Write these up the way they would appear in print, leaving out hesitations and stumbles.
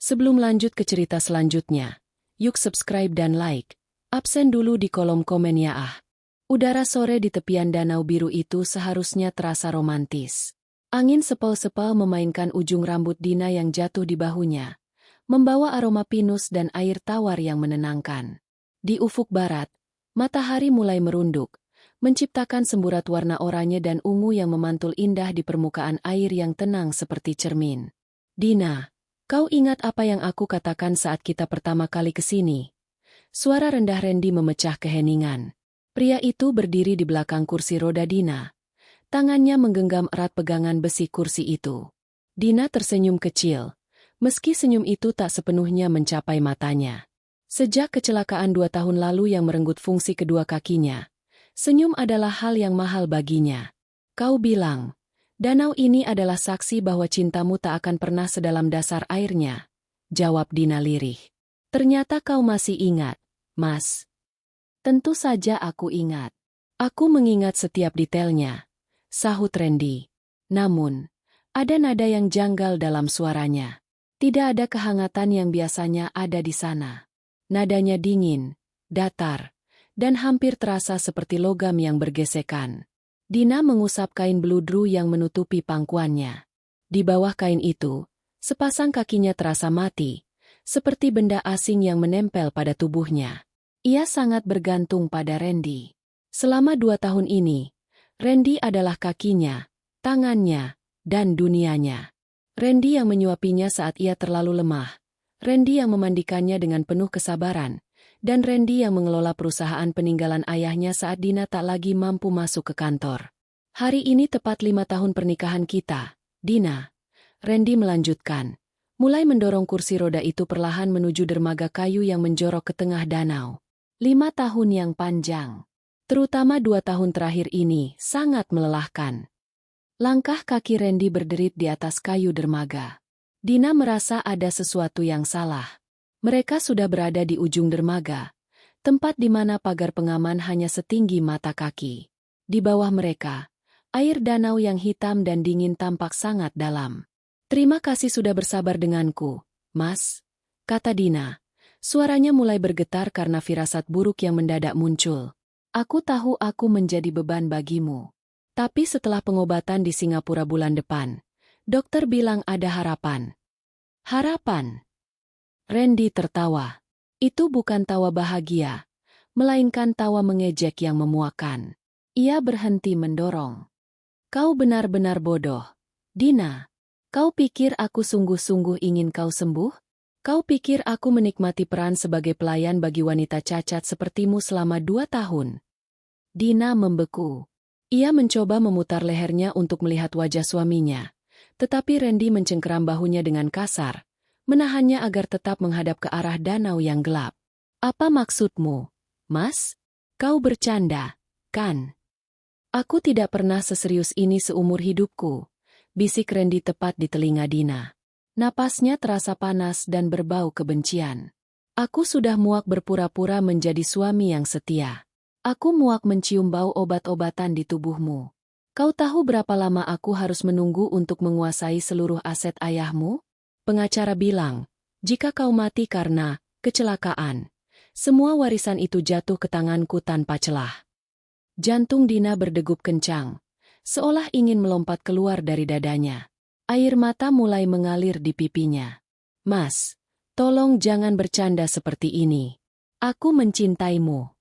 Sebelum lanjut ke cerita selanjutnya, yuk subscribe dan like. Absen dulu di kolom komen ya ah. Udara sore di tepian danau biru itu seharusnya terasa romantis. Angin sepel-sepel memainkan ujung rambut Dina yang jatuh di bahunya, membawa aroma pinus dan air tawar yang menenangkan. Di ufuk barat, matahari mulai merunduk, menciptakan semburat warna oranye dan ungu yang memantul indah di permukaan air yang tenang seperti cermin. Dina, kau ingat apa yang aku katakan saat kita pertama kali ke sini? Suara rendah Randy memecah keheningan. Pria itu berdiri di belakang kursi roda Dina. Tangannya menggenggam erat pegangan besi kursi itu. Dina tersenyum kecil, meski senyum itu tak sepenuhnya mencapai matanya. Sejak kecelakaan 2 tahun lalu yang merenggut fungsi kedua kakinya, senyum adalah hal yang mahal baginya. Kau bilang, danau ini adalah saksi bahwa cintamu tak akan pernah sedalam dasar airnya, jawab Dina lirih. Ternyata kau masih ingat, Mas. Tentu saja aku ingat. Aku mengingat setiap detailnya, sahut Randy. Namun, ada nada yang janggal dalam suaranya. Tidak ada kehangatan yang biasanya ada di sana. Nadanya dingin, datar, dan hampir terasa seperti logam yang bergesekan. Dina mengusap kain bludru yang menutupi pangkuannya. Di bawah kain itu, sepasang kakinya terasa mati, seperti benda asing yang menempel pada tubuhnya. Ia sangat bergantung pada Randy. Selama 2 tahun ini, Randy adalah kakinya, tangannya, dan dunianya. Randy yang menyuapinya saat ia terlalu lemah, Randy yang memandikannya dengan penuh kesabaran, dan Randy yang mengelola perusahaan peninggalan ayahnya saat Dina tak lagi mampu masuk ke kantor. Hari ini tepat 5 tahun pernikahan kita, Dina. Randy melanjutkan, mulai mendorong kursi roda itu perlahan menuju dermaga kayu yang menjorok ke tengah danau. 5 tahun yang panjang. Terutama 2 tahun terakhir ini sangat melelahkan. Langkah kaki Randy berderit di atas kayu dermaga. Dina merasa ada sesuatu yang salah. Mereka sudah berada di ujung dermaga, tempat di mana pagar pengaman hanya setinggi mata kaki. Di bawah mereka, air danau yang hitam dan dingin tampak sangat dalam. Terima kasih sudah bersabar denganku, Mas, kata Dina. Suaranya mulai bergetar karena firasat buruk yang mendadak muncul. Aku tahu aku menjadi beban bagimu. Tapi setelah pengobatan di Singapura bulan depan, dokter bilang ada harapan. Harapan? Randy tertawa. Itu bukan tawa bahagia, melainkan tawa mengejek yang memuakan. Ia berhenti mendorong. Kau benar-benar bodoh. Dina, kau pikir aku sungguh-sungguh ingin kau sembuh? Kau pikir aku menikmati peran sebagai pelayan bagi wanita cacat sepertimu selama 2 tahun? Dina membeku. Ia mencoba memutar lehernya untuk melihat wajah suaminya. Tetapi Randy mencengkeram bahunya dengan kasar, menahannya agar tetap menghadap ke arah danau yang gelap. Apa maksudmu, Mas? Kau bercanda, kan? Aku tidak pernah seserius ini seumur hidupku, bisik Randy tepat di telinga Dina. Napasnya terasa panas dan berbau kebencian. Aku sudah muak berpura-pura menjadi suami yang setia. Aku muak mencium bau obat-obatan di tubuhmu. Kau tahu berapa lama aku harus menunggu untuk menguasai seluruh aset ayahmu? Pengacara bilang, jika kau mati karena kecelakaan, semua warisan itu jatuh ke tanganku tanpa celah. Jantung Dina berdegup kencang, seolah ingin melompat keluar dari dadanya. Air mata mulai mengalir di pipinya. Mas, tolong jangan bercanda seperti ini. Aku mencintaimu.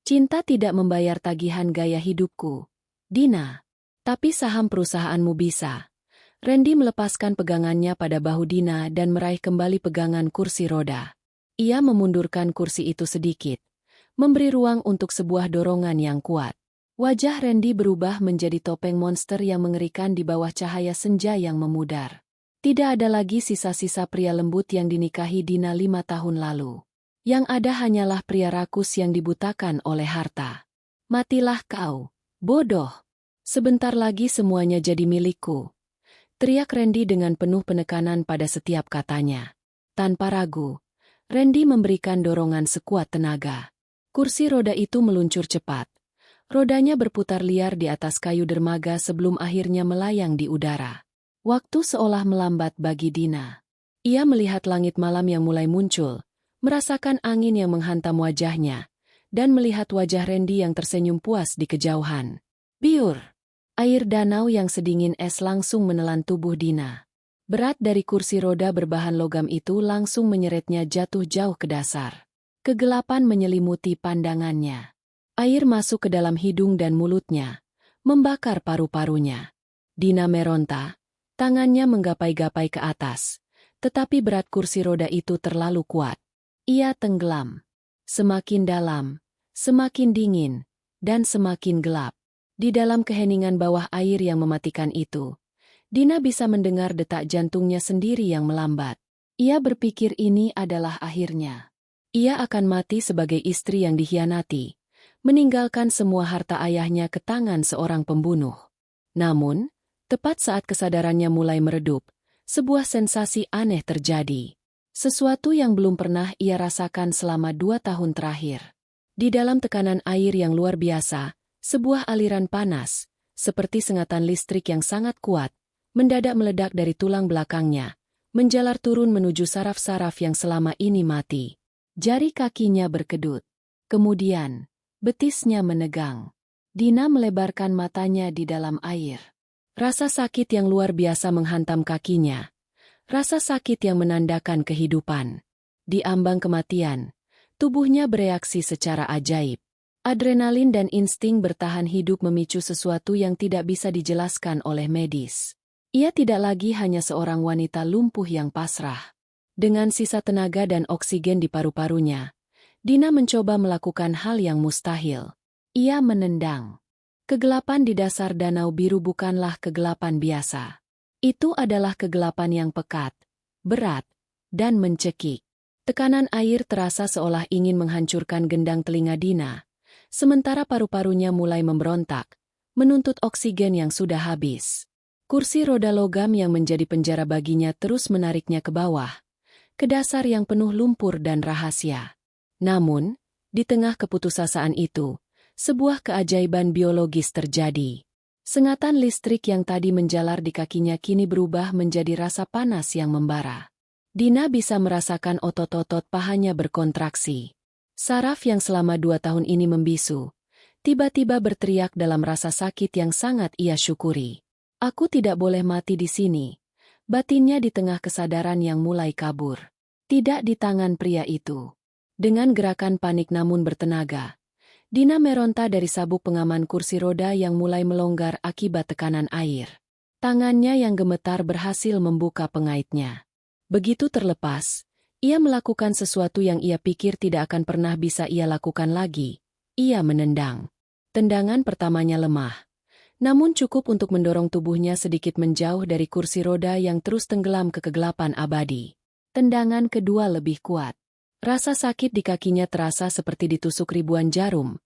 Cinta tidak membayar tagihan gaya hidupku, Dina. Tapi saham perusahaanmu bisa. Randy melepaskan pegangannya pada bahu Dina dan meraih kembali pegangan kursi roda. Ia memundurkan kursi itu sedikit, memberi ruang untuk sebuah dorongan yang kuat. Wajah Randy berubah menjadi topeng monster yang mengerikan di bawah cahaya senja yang memudar. Tidak ada lagi sisa-sisa pria lembut yang dinikahi Dina 5 tahun lalu. Yang ada hanyalah pria rakus yang dibutakan oleh harta. Matilah kau, bodoh. Sebentar lagi semuanya jadi milikku. Teriak Randy dengan penuh penekanan pada setiap katanya. Tanpa ragu, Randy memberikan dorongan sekuat tenaga. Kursi roda itu meluncur cepat. Rodanya berputar liar di atas kayu dermaga sebelum akhirnya melayang di udara. Waktu seolah melambat bagi Dina. Ia melihat langit malam yang mulai muncul, merasakan angin yang menghantam wajahnya, dan melihat wajah Randy yang tersenyum puas di kejauhan. Biur! Air danau yang sedingin es langsung menelan tubuh Dina. Berat dari kursi roda berbahan logam itu langsung menyeretnya jatuh jauh ke dasar. Kegelapan menyelimuti pandangannya. Air masuk ke dalam hidung dan mulutnya, membakar paru-parunya. Dina meronta, tangannya menggapai-gapai ke atas, tetapi berat kursi roda itu terlalu kuat. Ia tenggelam. Semakin dalam, semakin dingin, dan semakin gelap. Di dalam keheningan bawah air yang mematikan itu, Dina bisa mendengar detak jantungnya sendiri yang melambat. Ia berpikir ini adalah akhirnya. Ia akan mati sebagai istri yang dikhianati, meninggalkan semua harta ayahnya ke tangan seorang pembunuh. Namun, tepat saat kesadarannya mulai meredup, sebuah sensasi aneh terjadi. Sesuatu yang belum pernah ia rasakan selama 2 tahun terakhir. Di dalam tekanan air yang luar biasa, sebuah aliran panas, seperti sengatan listrik yang sangat kuat, mendadak meledak dari tulang belakangnya, menjalar turun menuju saraf-saraf yang selama ini mati. Jari kakinya berkedut. Kemudian, betisnya menegang. Dina melebarkan matanya di dalam air. Rasa sakit yang luar biasa menghantam kakinya. Rasa sakit yang menandakan kehidupan. Di ambang kematian, tubuhnya bereaksi secara ajaib. Adrenalin dan insting bertahan hidup memicu sesuatu yang tidak bisa dijelaskan oleh medis. Ia tidak lagi hanya seorang wanita lumpuh yang pasrah. Dengan sisa tenaga dan oksigen di paru-parunya, Dina mencoba melakukan hal yang mustahil. Ia menendang. Kegelapan di dasar danau biru bukanlah kegelapan biasa. Itu adalah kegelapan yang pekat, berat, dan mencekik. Tekanan air terasa seolah ingin menghancurkan gendang telinga Dina, sementara paru-parunya mulai memberontak, menuntut oksigen yang sudah habis. Kursi roda logam yang menjadi penjara baginya terus menariknya ke bawah, ke dasar yang penuh lumpur dan rahasia. Namun, di tengah keputusasaan itu, sebuah keajaiban biologis terjadi. Sengatan listrik yang tadi menjalar di kakinya kini berubah menjadi rasa panas yang membara. Dina bisa merasakan otot-otot pahanya berkontraksi. Saraf yang selama 2 tahun ini membisu, tiba-tiba berteriak dalam rasa sakit yang sangat ia syukuri. Aku tidak boleh mati di sini. Batinnya di tengah kesadaran yang mulai kabur. Tidak di tangan pria itu. Dengan gerakan panik namun bertenaga, Dina meronta dari sabuk pengaman kursi roda yang mulai melonggar akibat tekanan air. Tangannya yang gemetar berhasil membuka pengaitnya. Begitu terlepas, ia melakukan sesuatu yang ia pikir tidak akan pernah bisa ia lakukan lagi. Ia menendang. Tendangan pertamanya lemah, namun cukup untuk mendorong tubuhnya sedikit menjauh dari kursi roda yang terus tenggelam ke kegelapan abadi. Tendangan kedua lebih kuat. Rasa sakit di kakinya terasa seperti ditusuk ribuan jarum,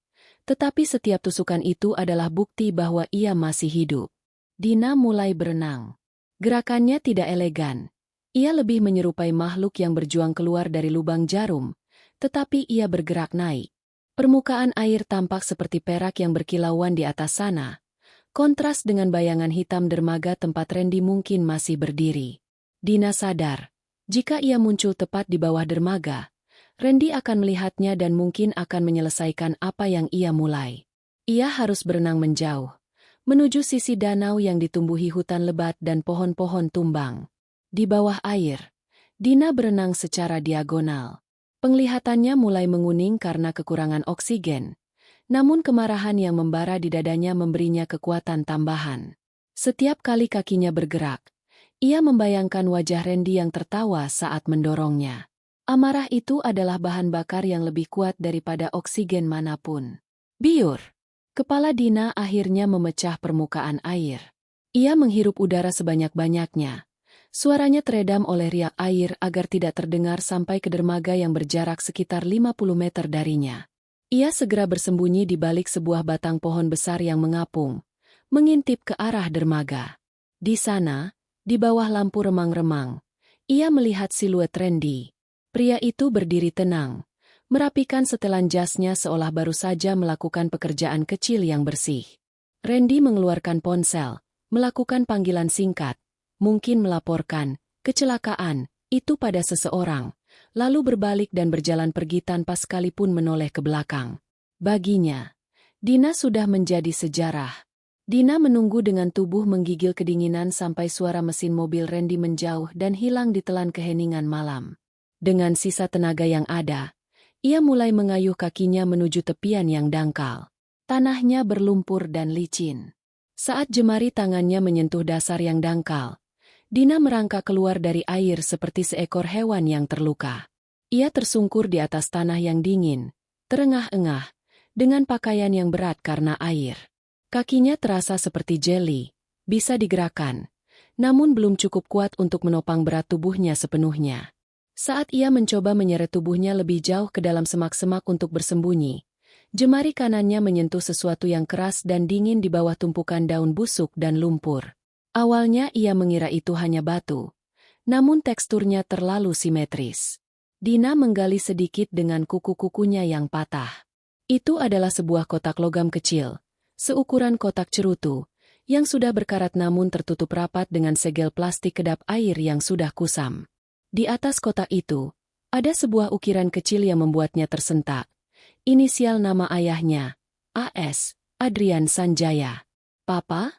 tetapi setiap tusukan itu adalah bukti bahwa ia masih hidup. Dina mulai berenang. Gerakannya tidak elegan. Ia lebih menyerupai makhluk yang berjuang keluar dari lubang jarum, tetapi ia bergerak naik. Permukaan air tampak seperti perak yang berkilauan di atas sana, kontras dengan bayangan hitam dermaga tempat Randy mungkin masih berdiri. Dina sadar, jika ia muncul tepat di bawah dermaga, Randy akan melihatnya dan mungkin akan menyelesaikan apa yang ia mulai. Ia harus berenang menjauh, menuju sisi danau yang ditumbuhi hutan lebat dan pohon-pohon tumbang. Di bawah air, Dina berenang secara diagonal. Penglihatannya mulai menguning karena kekurangan oksigen. Namun kemarahan yang membara di dadanya memberinya kekuatan tambahan. Setiap kali kakinya bergerak, ia membayangkan wajah Randy yang tertawa saat mendorongnya. Amarah itu adalah bahan bakar yang lebih kuat daripada oksigen manapun. Biur! Kepala Dina akhirnya memecah permukaan air. Ia menghirup udara sebanyak-banyaknya. Suaranya teredam oleh riak air agar tidak terdengar sampai ke dermaga yang berjarak sekitar 50 meter darinya. Ia segera bersembunyi di balik sebuah batang pohon besar yang mengapung, mengintip ke arah dermaga. Di sana, di bawah lampu remang-remang, ia melihat siluet Randy. Pria itu berdiri tenang, merapikan setelan jasnya seolah baru saja melakukan pekerjaan kecil yang bersih. Randy mengeluarkan ponsel, melakukan panggilan singkat, mungkin melaporkan kecelakaan itu pada seseorang, lalu berbalik dan berjalan pergi tanpa sekalipun menoleh ke belakang. Baginya, Dina sudah menjadi sejarah. Dina menunggu dengan tubuh menggigil kedinginan sampai suara mesin mobil Randy menjauh dan hilang ditelan keheningan malam. Dengan sisa tenaga yang ada, ia mulai mengayuh kakinya menuju tepian yang dangkal. Tanahnya berlumpur dan licin. Saat jemari tangannya menyentuh dasar yang dangkal, Dina merangkak keluar dari air seperti seekor hewan yang terluka. Ia tersungkur di atas tanah yang dingin, terengah-engah, dengan pakaian yang berat karena air. Kakinya terasa seperti jeli, bisa digerakkan, namun belum cukup kuat untuk menopang berat tubuhnya sepenuhnya. Saat ia mencoba menyeret tubuhnya lebih jauh ke dalam semak-semak untuk bersembunyi, jemari kanannya menyentuh sesuatu yang keras dan dingin di bawah tumpukan daun busuk dan lumpur. Awalnya ia mengira itu hanya batu, namun teksturnya terlalu simetris. Dina menggali sedikit dengan kuku-kukunya yang patah. Itu adalah sebuah kotak logam kecil, seukuran kotak cerutu, yang sudah berkarat namun tertutup rapat dengan segel plastik kedap air yang sudah kusam. Di atas kotak itu, ada sebuah ukiran kecil yang membuatnya tersentak. Inisial nama ayahnya, A.S. Adrian Sanjaya. "Papa?"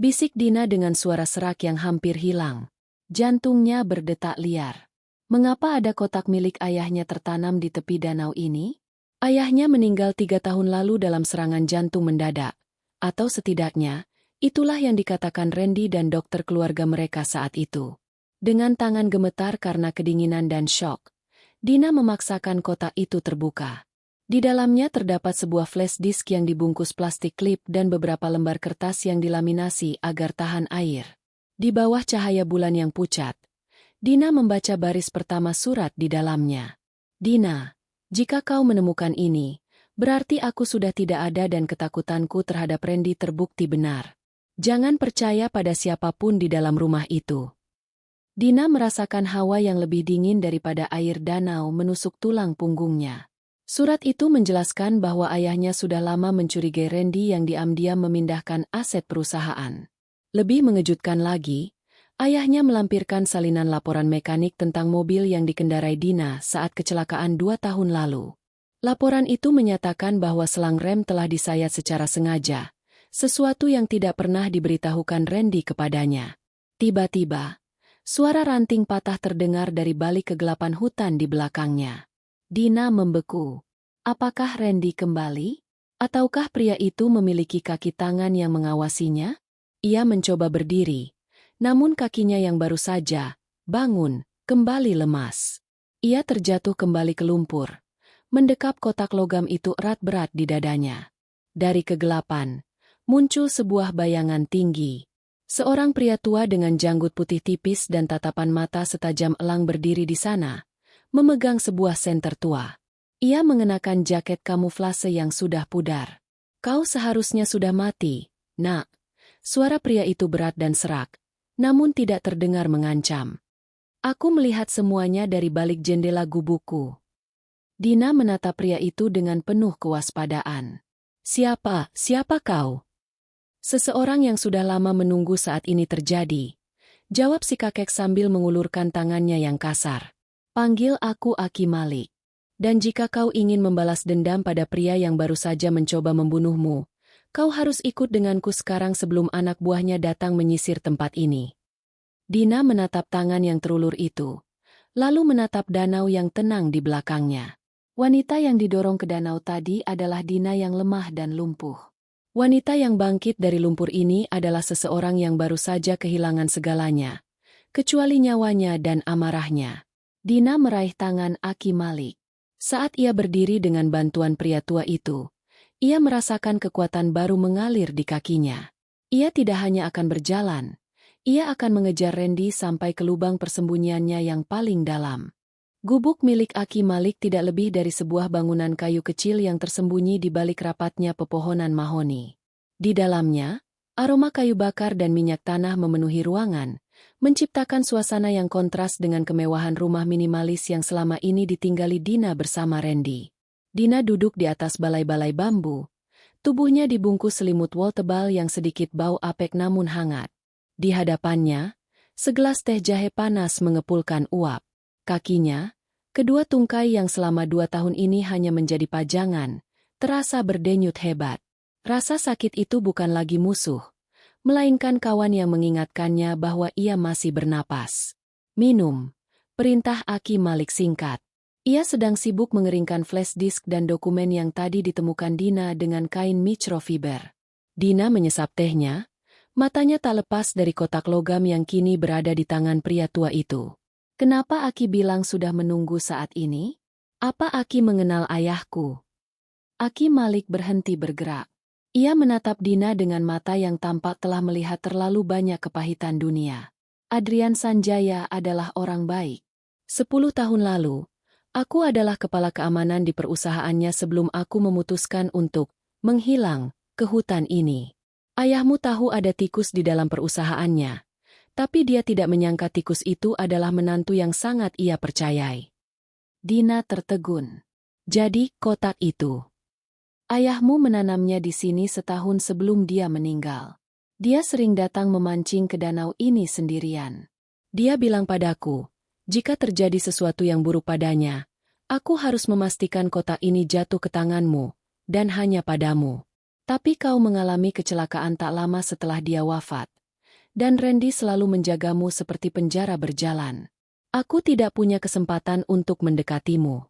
bisik Dina dengan suara serak yang hampir hilang. Jantungnya berdetak liar. Mengapa ada kotak milik ayahnya tertanam di tepi danau ini? Ayahnya meninggal 3 tahun lalu dalam serangan jantung mendadak. Atau setidaknya, itulah yang dikatakan Randy dan dokter keluarga mereka saat itu. Dengan tangan gemetar karena kedinginan dan syok, Dina memaksakan kotak itu terbuka. Di dalamnya terdapat sebuah flash disk yang dibungkus plastik klip dan beberapa lembar kertas yang dilaminasi agar tahan air. Di bawah cahaya bulan yang pucat, Dina membaca baris pertama surat di dalamnya. "Dina, jika kau menemukan ini, berarti aku sudah tidak ada dan ketakutanku terhadap Randy terbukti benar. Jangan percaya pada siapapun di dalam rumah itu." Dina merasakan hawa yang lebih dingin daripada air danau menusuk tulang punggungnya. Surat itu menjelaskan bahwa ayahnya sudah lama mencurigai Randy yang diam-diam memindahkan aset perusahaan. Lebih mengejutkan lagi, ayahnya melampirkan salinan laporan mekanik tentang mobil yang dikendarai Dina saat kecelakaan 2 tahun lalu. Laporan itu menyatakan bahwa selang rem telah disayat secara sengaja, sesuatu yang tidak pernah diberitahukan Randy kepadanya. Tiba-tiba, suara ranting patah terdengar dari balik kegelapan hutan di belakangnya. Dina membeku. Apakah Randy kembali? Ataukah pria itu memiliki kaki tangan yang mengawasinya? Ia mencoba berdiri, namun kakinya yang baru saja bangun kembali lemas. Ia terjatuh kembali ke lumpur, mendekap kotak logam itu erat-berat di dadanya. Dari kegelapan, muncul sebuah bayangan tinggi. Seorang pria tua dengan janggut putih tipis dan tatapan mata setajam elang berdiri di sana, memegang sebuah senter tua. Ia mengenakan jaket kamuflase yang sudah pudar. "Kau seharusnya sudah mati, Nak." Suara pria itu berat dan serak, namun tidak terdengar mengancam. "Aku melihat semuanya dari balik jendela gubukku." Dina menatap pria itu dengan penuh kewaspadaan. Siapa kau?" "Seseorang yang sudah lama menunggu saat ini terjadi," jawab si kakek sambil mengulurkan tangannya yang kasar. "Panggil aku Aki Malik. Dan jika kau ingin membalas dendam pada pria yang baru saja mencoba membunuhmu, kau harus ikut denganku sekarang sebelum anak buahnya datang menyisir tempat ini." Dina menatap tangan yang terulur itu, lalu menatap danau yang tenang di belakangnya. Wanita yang didorong ke danau tadi adalah Dina yang lemah dan lumpuh. Wanita yang bangkit dari lumpur ini adalah seseorang yang baru saja kehilangan segalanya, kecuali nyawanya dan amarahnya. Dina meraih tangan Aki Malik. Saat ia berdiri dengan bantuan pria tua itu, ia merasakan kekuatan baru mengalir di kakinya. Ia tidak hanya akan berjalan, ia akan mengejar Randy sampai ke lubang persembunyiannya yang paling dalam. Gubuk milik Aki Malik tidak lebih dari sebuah bangunan kayu kecil yang tersembunyi di balik rapatnya pepohonan mahoni. Di dalamnya, aroma kayu bakar dan minyak tanah memenuhi ruangan, menciptakan suasana yang kontras dengan kemewahan rumah minimalis yang selama ini ditinggali Dina bersama Randy. Dina duduk di atas balai-balai bambu. Tubuhnya dibungkus selimut wol tebal yang sedikit bau apek namun hangat. Di hadapannya, Segelas teh jahe panas mengepulkan uap. Kakinya, kedua tungkai yang selama 2 tahun ini hanya menjadi pajangan, terasa berdenyut hebat. Rasa sakit itu bukan lagi musuh, melainkan kawan yang mengingatkannya bahwa ia masih bernapas. Minum, perintah Aki Malik singkat. Ia sedang sibuk mengeringkan flash disk dan dokumen yang tadi ditemukan Dina dengan kain microfiber. Dina menyesap tehnya, matanya tak lepas dari kotak logam yang kini berada di tangan pria tua itu. Kenapa Aki bilang sudah menunggu saat ini? Apa Aki mengenal ayahku? Aki Malik berhenti bergerak. Ia menatap Dina dengan mata yang tampak telah melihat terlalu banyak kepahitan dunia. Adrian Sanjaya adalah orang baik. 10 tahun lalu, aku adalah kepala keamanan di perusahaannya sebelum aku memutuskan untuk menghilang ke hutan ini. Ayahmu tahu ada tikus di dalam perusahaannya, tapi dia tidak menyangka tikus itu adalah menantu yang sangat ia percayai. Dina tertegun. Jadi kotak itu. Ayahmu menanamnya di sini setahun sebelum dia meninggal. Dia sering datang memancing ke danau ini sendirian. Dia bilang padaku, jika terjadi sesuatu yang buruk padanya, aku harus memastikan kotak ini jatuh ke tanganmu, dan hanya padamu. Tapi kau mengalami kecelakaan tak lama setelah dia wafat. Dan Randy selalu menjagamu seperti penjara berjalan. Aku tidak punya kesempatan untuk mendekatimu.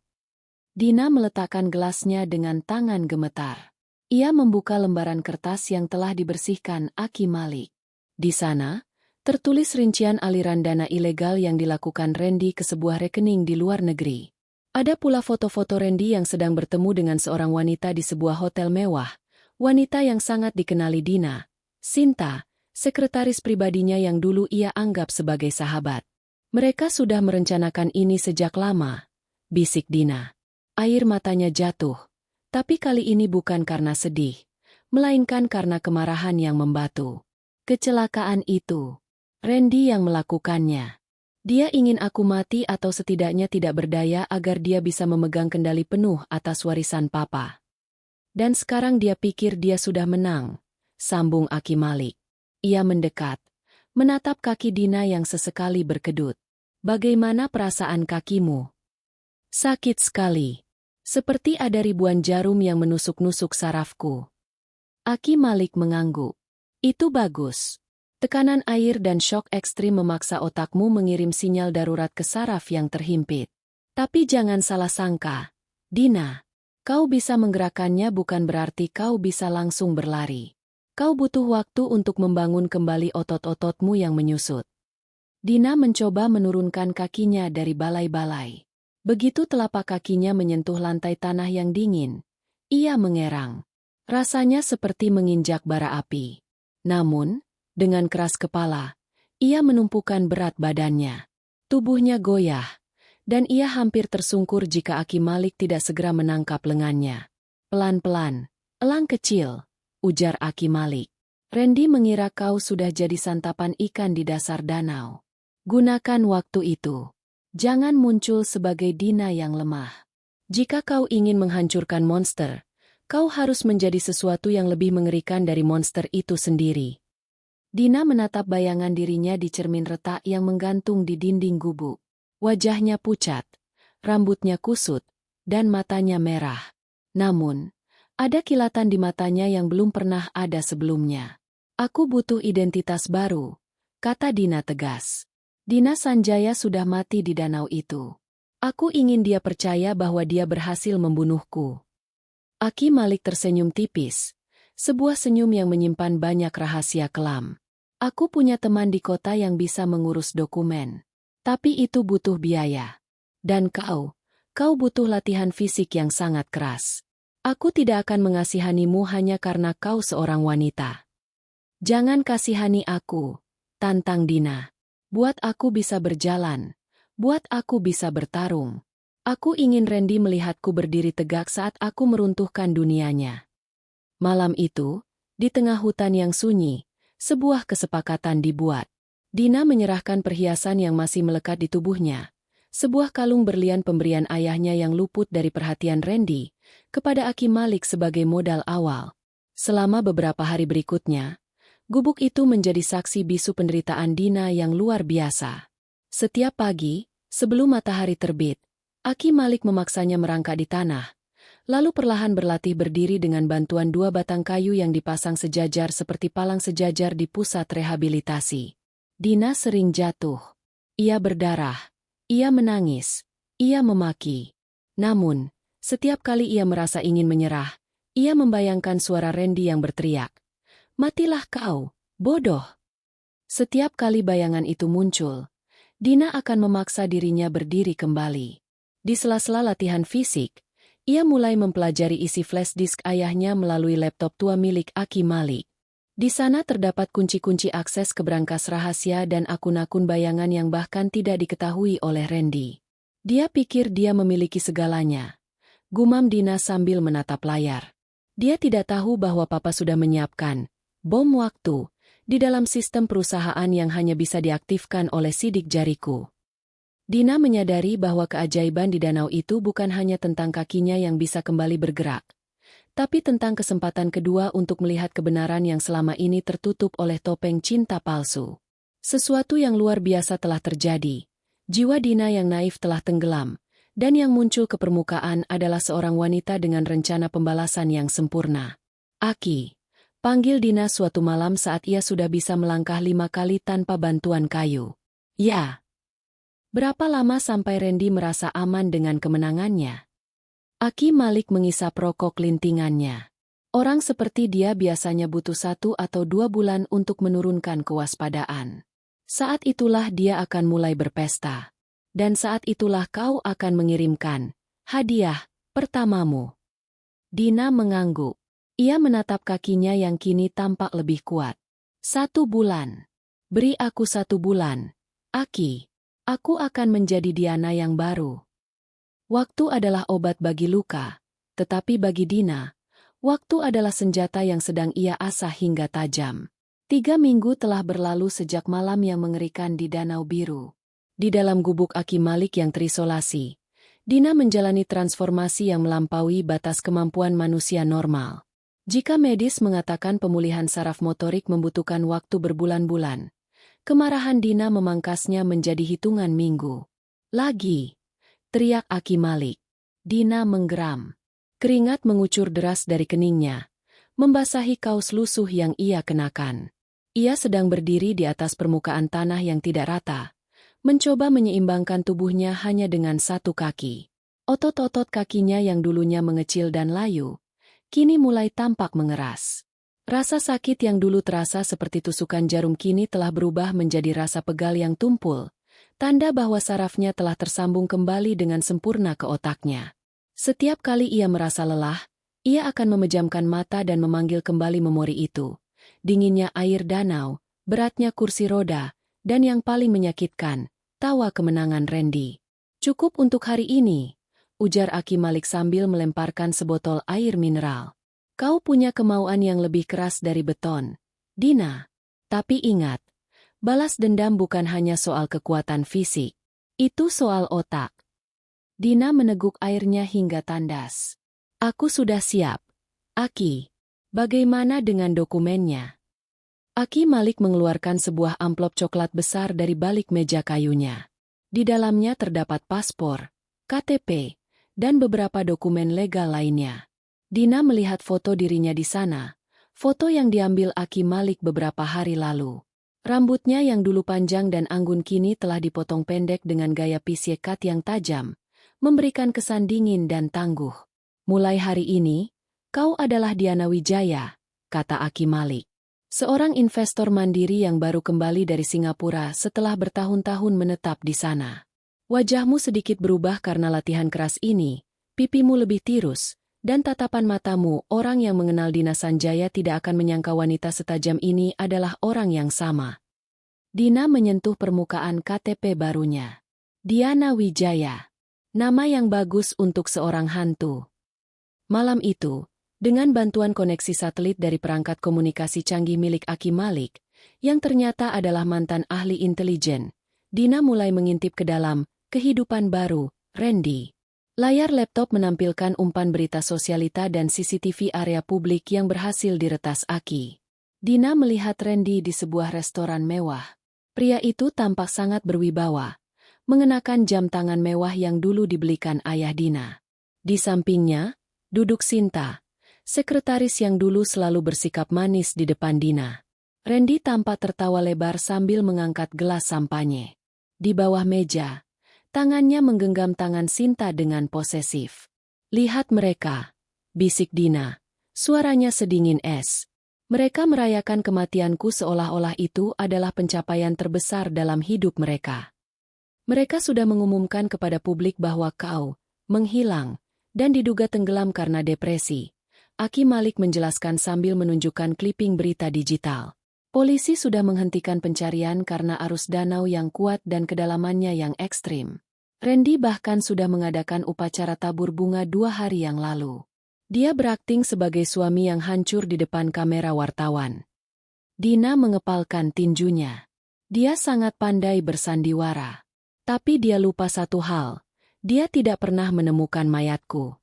Dina meletakkan gelasnya dengan tangan gemetar. Ia membuka lembaran kertas yang telah dibersihkan Aki Malik. Di sana, tertulis rincian aliran dana ilegal yang dilakukan Randy ke sebuah rekening di luar negeri. Ada pula foto-foto Randy yang sedang bertemu dengan seorang wanita di sebuah hotel mewah. Wanita yang sangat dikenali Dina, Sinta, sekretaris pribadinya yang dulu ia anggap sebagai sahabat. Mereka sudah merencanakan ini sejak lama, bisik Dina. Air matanya jatuh, tapi kali ini bukan karena sedih, melainkan karena kemarahan yang membatu. Kecelakaan itu, Randy yang melakukannya. Dia ingin aku mati atau setidaknya tidak berdaya agar dia bisa memegang kendali penuh atas warisan papa. Dan sekarang dia pikir dia sudah menang, sambung Aki Malik. Ia mendekat, menatap kaki Dina yang sesekali berkedut. Bagaimana perasaan kakimu? Sakit sekali. Seperti ada ribuan jarum yang menusuk-nusuk sarafku. Aki Malik mengangguk. Itu bagus. Tekanan air dan syok ekstrim memaksa otakmu mengirim sinyal darurat ke saraf yang terhimpit. Tapi jangan salah sangka, Dina. Kau bisa menggerakkannya bukan berarti kau bisa langsung berlari. Kau butuh waktu untuk membangun kembali otot-ototmu yang menyusut. Dina mencoba menurunkan kakinya dari balai-balai. Begitu telapak kakinya menyentuh lantai tanah yang dingin, ia mengerang. Rasanya seperti menginjak bara api. Namun, dengan keras kepala, ia menumpukan berat badannya. Tubuhnya goyah, dan ia hampir tersungkur jika Aki Malik tidak segera menangkap lengannya. Pelan-pelan, elang kecil, ujar Aki Malik. Randy mengira kau sudah jadi santapan ikan di dasar danau. Gunakan waktu itu. Jangan muncul sebagai Dina yang lemah. Jika kau ingin menghancurkan monster, kau harus menjadi sesuatu yang lebih mengerikan dari monster itu sendiri. Dina menatap bayangan dirinya di cermin retak yang menggantung di dinding gubuk. Wajahnya pucat, rambutnya kusut, dan matanya merah. Namun, ada kilatan di matanya yang belum pernah ada sebelumnya. Aku butuh identitas baru, kata Dina tegas. Dina Sanjaya sudah mati di danau itu. Aku ingin dia percaya bahwa dia berhasil membunuhku. Aki Malik tersenyum tipis, sebuah senyum yang menyimpan banyak rahasia kelam. Aku punya teman di kota yang bisa mengurus dokumen. Tapi itu butuh biaya. Dan kau butuh latihan fisik yang sangat keras. Aku tidak akan mengasihanimu hanya karena kau seorang wanita. Jangan kasihani aku, tantang Dina. Buat aku bisa berjalan. Buat aku bisa bertarung. Aku ingin Randy melihatku berdiri tegak saat aku meruntuhkan dunianya. Malam itu, di tengah hutan yang sunyi, sebuah kesepakatan dibuat. Dina menyerahkan perhiasan yang masih melekat di tubuhnya, sebuah kalung berlian pemberian ayahnya yang luput dari perhatian Randy, kepada Aki Malik sebagai modal awal. Selama beberapa hari berikutnya, Gubuk itu menjadi saksi bisu penderitaan Dina yang luar biasa. Setiap pagi, sebelum matahari terbit, Aki Malik memaksanya merangkak di tanah, lalu perlahan berlatih berdiri dengan bantuan 2 batang kayu yang dipasang sejajar seperti palang sejajar di pusat rehabilitasi. Dina sering jatuh. Ia berdarah. Ia menangis. Ia memaki. Namun, setiap kali ia merasa ingin menyerah, ia membayangkan suara Randy yang berteriak, "Matilah kau, bodoh!" Setiap kali bayangan itu muncul, Dina akan memaksa dirinya berdiri kembali. Di sela-sela latihan fisik, ia mulai mempelajari isi flash disk ayahnya melalui laptop tua milik Aki Malik. Di sana terdapat kunci-kunci akses ke brankas rahasia dan akun-akun bayangan yang bahkan tidak diketahui oleh Randy. Dia pikir dia memiliki segalanya. Gumam Dina sambil menatap layar. Dia tidak tahu bahwa papa sudah menyiapkan bom waktu di dalam sistem perusahaan yang hanya bisa diaktifkan oleh sidik jariku. Dina menyadari bahwa keajaiban di danau itu bukan hanya tentang kakinya yang bisa kembali bergerak, tapi tentang kesempatan kedua untuk melihat kebenaran yang selama ini tertutup oleh topeng cinta palsu. Sesuatu yang luar biasa telah terjadi. Jiwa Dina yang naif telah tenggelam, dan yang muncul ke permukaan adalah seorang wanita dengan rencana pembalasan yang sempurna. "Aki," panggil Dina suatu malam saat ia sudah bisa melangkah 5 kali tanpa bantuan kayu. "Ya." Berapa lama sampai Randy merasa aman dengan kemenangannya? Aki Malik mengisap rokok lintingannya. Orang seperti dia biasanya butuh 1 atau 2 bulan untuk menurunkan kewaspadaan. Saat itulah dia akan mulai berpesta. Dan saat itulah kau akan mengirimkan hadiah pertamamu. Dina mengangguk. Ia menatap kakinya yang kini tampak lebih kuat. 1 bulan. Beri aku 1 bulan. Aki. Aku akan menjadi Diana yang baru. Waktu adalah obat bagi luka. Tetapi bagi Dina, waktu adalah senjata yang sedang ia asah hingga tajam. 3 minggu telah berlalu sejak malam yang mengerikan di Danau Biru. Di dalam gubuk Aki Malik yang terisolasi, Dina menjalani transformasi yang melampaui batas kemampuan manusia normal. Jika medis mengatakan pemulihan saraf motorik membutuhkan waktu berbulan-bulan, kemarahan Dina memangkasnya menjadi hitungan minggu. "Lagi!" teriak Aki Malik. Dina menggeram. Keringat mengucur deras dari keningnya, membasahi kaos lusuh yang ia kenakan. Ia sedang berdiri di atas permukaan tanah yang tidak rata, mencoba menyeimbangkan tubuhnya hanya dengan 1 kaki. Otot-otot kakinya yang dulunya mengecil dan layu, kini mulai tampak mengeras. Rasa sakit yang dulu terasa seperti tusukan jarum kini telah berubah menjadi rasa pegal yang tumpul, tanda bahwa sarafnya telah tersambung kembali dengan sempurna ke otaknya. Setiap kali ia merasa lelah, ia akan memejamkan mata dan memanggil kembali memori itu. Dinginnya air danau, beratnya kursi roda, dan yang paling menyakitkan, tawa kemenangan Randy. "Cukup untuk hari ini," ujar Aki Malik sambil melemparkan sebotol air mineral. "Kau punya kemauan yang lebih keras dari beton, Dina. Tapi ingat, balas dendam bukan hanya soal kekuatan fisik. Itu soal otak." Dina meneguk airnya hingga tandas. "Aku sudah siap. Aki, bagaimana dengan dokumennya?" Aki Malik mengeluarkan sebuah amplop coklat besar dari balik meja kayunya. Di dalamnya terdapat paspor, KTP, dan beberapa dokumen legal lainnya. Dina melihat foto dirinya di sana, foto yang diambil Aki Malik beberapa hari lalu. Rambutnya yang dulu panjang dan anggun kini telah dipotong pendek dengan gaya pixie cut yang tajam, memberikan kesan dingin dan tangguh. "Mulai hari ini, kau adalah Diana Wijaya," kata Aki Malik. Seorang investor mandiri yang baru kembali dari Singapura setelah bertahun-tahun menetap di sana. Wajahmu sedikit berubah karena latihan keras ini, pipimu lebih tirus, dan tatapan matamu. Orang yang mengenal Dina Sanjaya tidak akan menyangka wanita setajam ini adalah orang yang sama. Dina menyentuh permukaan KTP barunya. Diana Wijaya. Nama yang bagus untuk seorang hantu. Malam itu, dengan bantuan koneksi satelit dari perangkat komunikasi canggih milik Aki Malik, yang ternyata adalah mantan ahli intelijen, Dina mulai mengintip ke dalam kehidupan baru, Randy. Layar laptop menampilkan umpan berita sosialita dan CCTV area publik yang berhasil diretas Aki. Dina melihat Randy di sebuah restoran mewah. Pria itu tampak sangat berwibawa, mengenakan jam tangan mewah yang dulu dibelikan ayah Dina. Di sampingnya, duduk Sinta, sekretaris yang dulu selalu bersikap manis di depan Dina. Randy tampak tertawa lebar sambil mengangkat gelas sampanye. Di bawah meja, tangannya menggenggam tangan Sinta dengan posesif. "Lihat mereka," bisik Dina. Suaranya sedingin es. "Mereka merayakan kematianku seolah-olah itu adalah pencapaian terbesar dalam hidup mereka. Mereka sudah mengumumkan kepada publik bahwa kau menghilang dan diduga tenggelam karena depresi," Aki Malik menjelaskan sambil menunjukkan kliping berita digital. "Polisi sudah menghentikan pencarian karena arus danau yang kuat dan kedalamannya yang ekstrim. Randy bahkan sudah mengadakan upacara tabur bunga 2 hari yang lalu. Dia berakting sebagai suami yang hancur di depan kamera wartawan." Dina mengepalkan tinjunya. Dia sangat pandai bersandiwara. Tapi dia lupa satu hal. Dia tidak pernah menemukan mayatku.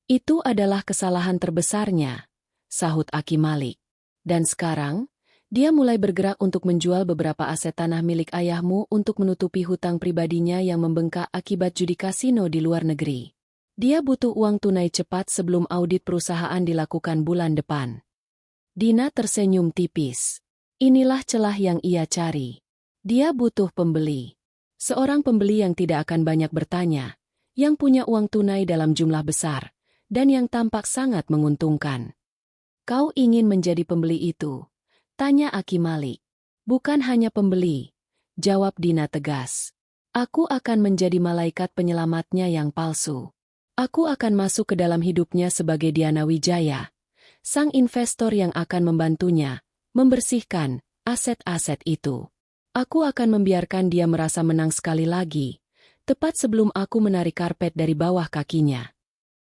"Itu adalah kesalahan terbesarnya," sahut Aki Malik. "Dan sekarang, dia mulai bergerak untuk menjual beberapa aset tanah milik ayahmu untuk menutupi hutang pribadinya yang membengkak akibat judi kasino di luar negeri. Dia butuh uang tunai cepat sebelum audit perusahaan dilakukan bulan depan." Dina tersenyum tipis. Inilah celah yang ia cari. Dia butuh pembeli. Seorang pembeli yang tidak akan banyak bertanya, yang punya uang tunai dalam jumlah besar, dan yang tampak sangat menguntungkan. "Kau ingin menjadi pembeli itu?" tanya Aki Malik. "Bukan hanya pembeli," jawab Dina tegas. "Aku akan menjadi malaikat penyelamatnya yang palsu. Aku akan masuk ke dalam hidupnya sebagai Diana Wijaya, sang investor yang akan membantunya membersihkan aset-aset itu. Aku akan membiarkan dia merasa menang sekali lagi, tepat sebelum aku menarik karpet dari bawah kakinya."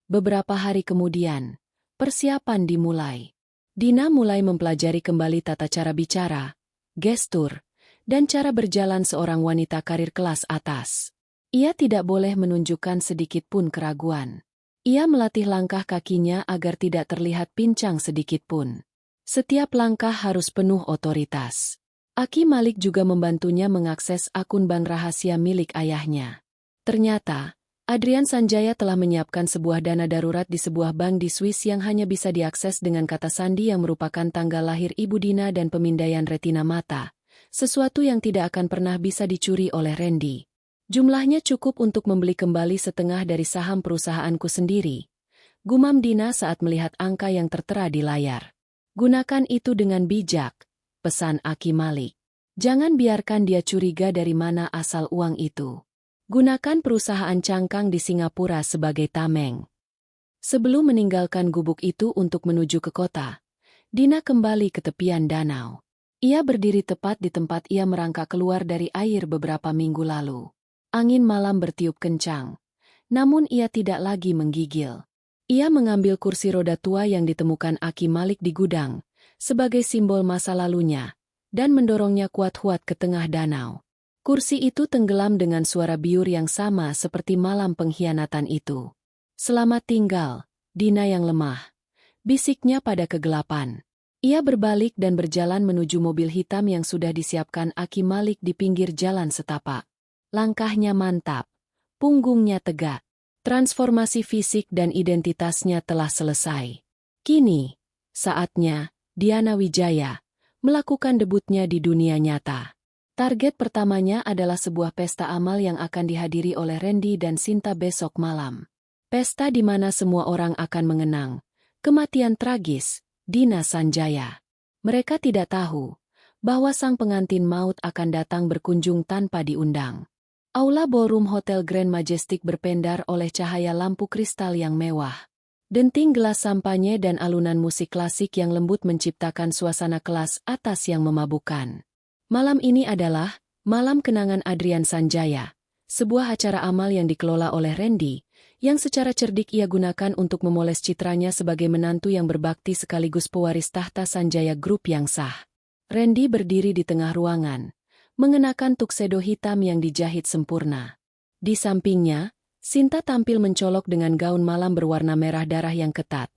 Beberapa hari kemudian, persiapan dimulai. Dina mulai mempelajari kembali tata cara bicara, gestur, dan cara berjalan seorang wanita karir kelas atas. Ia tidak boleh menunjukkan sedikit pun keraguan. Ia melatih langkah kakinya agar tidak terlihat pincang sedikit pun. Setiap langkah harus penuh otoritas. Aki Malik juga membantunya mengakses akun bank rahasia milik ayahnya. Ternyata, Adrian Sanjaya telah menyiapkan sebuah dana darurat di sebuah bank di Swiss yang hanya bisa diakses dengan kata sandi yang merupakan tanggal lahir Ibu Dina dan pemindaian retina mata, sesuatu yang tidak akan pernah bisa dicuri oleh Randy. "Jumlahnya cukup untuk membeli kembali setengah dari saham perusahaanku sendiri," gumam Dina saat melihat angka yang tertera di layar. "Gunakan itu dengan bijak," pesan Aki Malik. "Jangan biarkan dia curiga dari mana asal uang itu. Gunakan perusahaan cangkang di Singapura sebagai tameng." Sebelum meninggalkan gubuk itu untuk menuju ke kota, Dina kembali ke tepian danau. Ia berdiri tepat di tempat ia merangkak keluar dari air beberapa minggu lalu. Angin malam bertiup kencang, namun ia tidak lagi menggigil. Ia mengambil kursi roda tua yang ditemukan Aki Malik di gudang, sebagai simbol masa lalunya, dan mendorongnya kuat-kuat ke tengah danau. Kursi itu tenggelam dengan suara biur yang sama seperti malam pengkhianatan itu. "Selamat tinggal, Dina yang lemah," bisiknya pada kegelapan. Ia berbalik dan berjalan menuju mobil hitam yang sudah disiapkan Aki Malik di pinggir jalan setapak. Langkahnya mantap, punggungnya tegak. Transformasi fisik dan identitasnya telah selesai. Kini, saatnya Diana Wijaya melakukan debutnya di dunia nyata. Target pertamanya adalah sebuah pesta amal yang akan dihadiri oleh Randy dan Sinta besok malam. Pesta di mana semua orang akan mengenang kematian tragis Dina Sanjaya. Mereka tidak tahu bahwa sang pengantin maut akan datang berkunjung tanpa diundang. Aula ballroom Hotel Grand Majestic berpendar oleh cahaya lampu kristal yang mewah. Denting gelas sampanye dan alunan musik klasik yang lembut menciptakan suasana kelas atas yang memabukkan. Malam ini adalah Malam Kenangan Adrian Sanjaya, sebuah acara amal yang dikelola oleh Randy, yang secara cerdik ia gunakan untuk memoles citranya sebagai menantu yang berbakti sekaligus pewaris tahta Sanjaya Group yang sah. Randy berdiri di tengah ruangan, mengenakan tuxedo hitam yang dijahit sempurna. Di sampingnya, Sinta tampil mencolok dengan gaun malam berwarna merah darah yang ketat,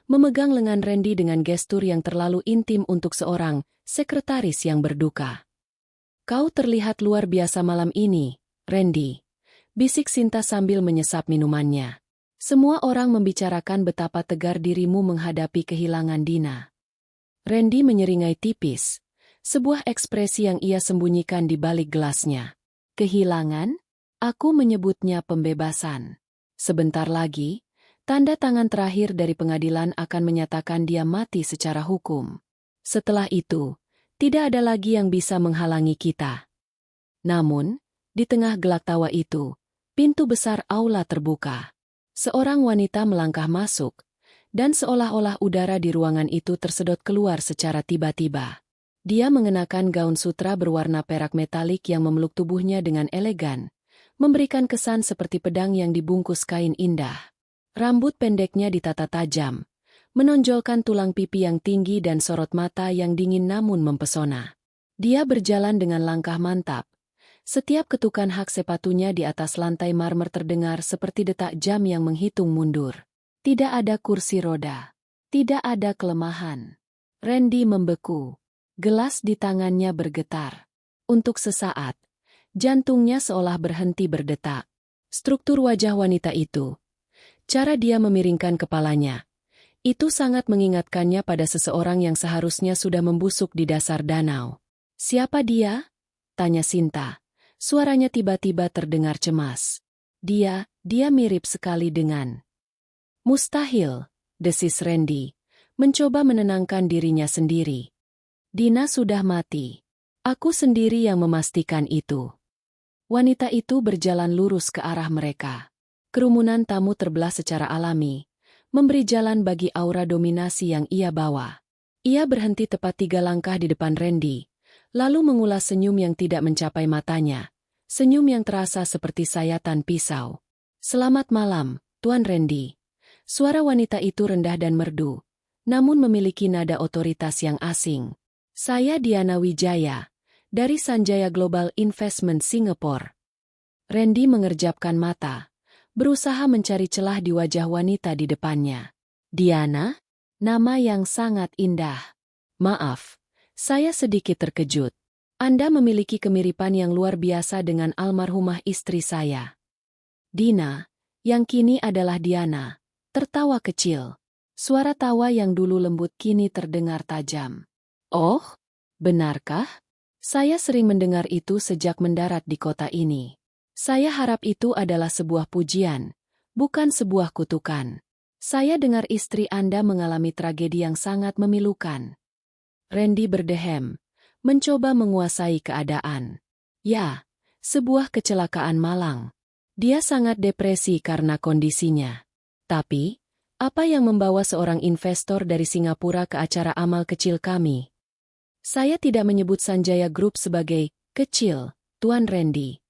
memegang lengan Randy dengan gestur yang terlalu intim untuk seorang sekretaris yang berduka. "Kau terlihat luar biasa malam ini, Randy," bisik Sinta sambil menyesap minumannya. "Semua orang membicarakan betapa tegar dirimu menghadapi kehilangan Dina." Randy menyeringai tipis, sebuah ekspresi yang ia sembunyikan di balik gelasnya. "Kehilangan? Aku menyebutnya pembebasan. Sebentar lagi, tanda tangan terakhir dari pengadilan akan menyatakan dia mati secara hukum. Setelah itu, tidak ada lagi yang bisa menghalangi kita." Namun, di tengah gelak tawa itu, pintu besar aula terbuka. Seorang wanita melangkah masuk, dan seolah-olah udara di ruangan itu tersedot keluar secara tiba-tiba. Dia mengenakan gaun sutra berwarna perak metalik yang memeluk tubuhnya dengan elegan, memberikan kesan seperti pedang yang dibungkus kain indah. Rambut pendeknya ditata tajam, menonjolkan tulang pipi yang tinggi dan sorot mata yang dingin namun mempesona. Dia berjalan dengan langkah mantap. Setiap ketukan hak sepatunya di atas lantai marmer terdengar seperti detak jam yang menghitung mundur. Tidak ada kursi roda. Tidak ada kelemahan. Randy membeku. Gelas di tangannya bergetar. Untuk sesaat, jantungnya seolah berhenti berdetak. Struktur wajah wanita itu, cara dia memiringkan kepalanya, itu sangat mengingatkannya pada seseorang yang seharusnya sudah membusuk di dasar danau. "Siapa dia?" tanya Sinta. Suaranya tiba-tiba terdengar cemas. Dia mirip sekali dengan..." "Mustahil," desis Randy, mencoba menenangkan dirinya sendiri. "Dina sudah mati. Aku sendiri yang memastikan itu." Wanita itu berjalan lurus ke arah mereka. Kerumunan tamu terbelah secara alami, memberi jalan bagi aura dominasi yang ia bawa. Ia berhenti tepat 3 langkah di depan Randy, lalu mengulas senyum yang tidak mencapai matanya, senyum yang terasa seperti sayatan pisau. "Selamat malam, Tuan Randy." Suara wanita itu rendah dan merdu, namun memiliki nada otoritas yang asing. "Saya Diana Wijaya, dari Sanjaya Global Investment Singapore." Randy mengerjapkan mata, berusaha mencari celah di wajah wanita di depannya. "Diana? Nama yang sangat indah. Maaf, saya sedikit terkejut. Anda memiliki kemiripan yang luar biasa dengan almarhumah istri saya." Dina, yang kini adalah Diana, tertawa kecil. Suara tawa yang dulu lembut kini terdengar tajam. "Oh, benarkah? Saya sering mendengar itu sejak mendarat di kota ini. Saya harap itu adalah sebuah pujian, bukan sebuah kutukan. Saya dengar istri Anda mengalami tragedi yang sangat memilukan." Randy berdehem, mencoba menguasai keadaan. "Ya, sebuah kecelakaan malang. Dia sangat depresi karena kondisinya. Tapi, apa yang membawa seorang investor dari Singapura ke acara amal kecil kami?" "Saya tidak menyebut Sanjaya Group sebagai kecil, Tuan Randy,"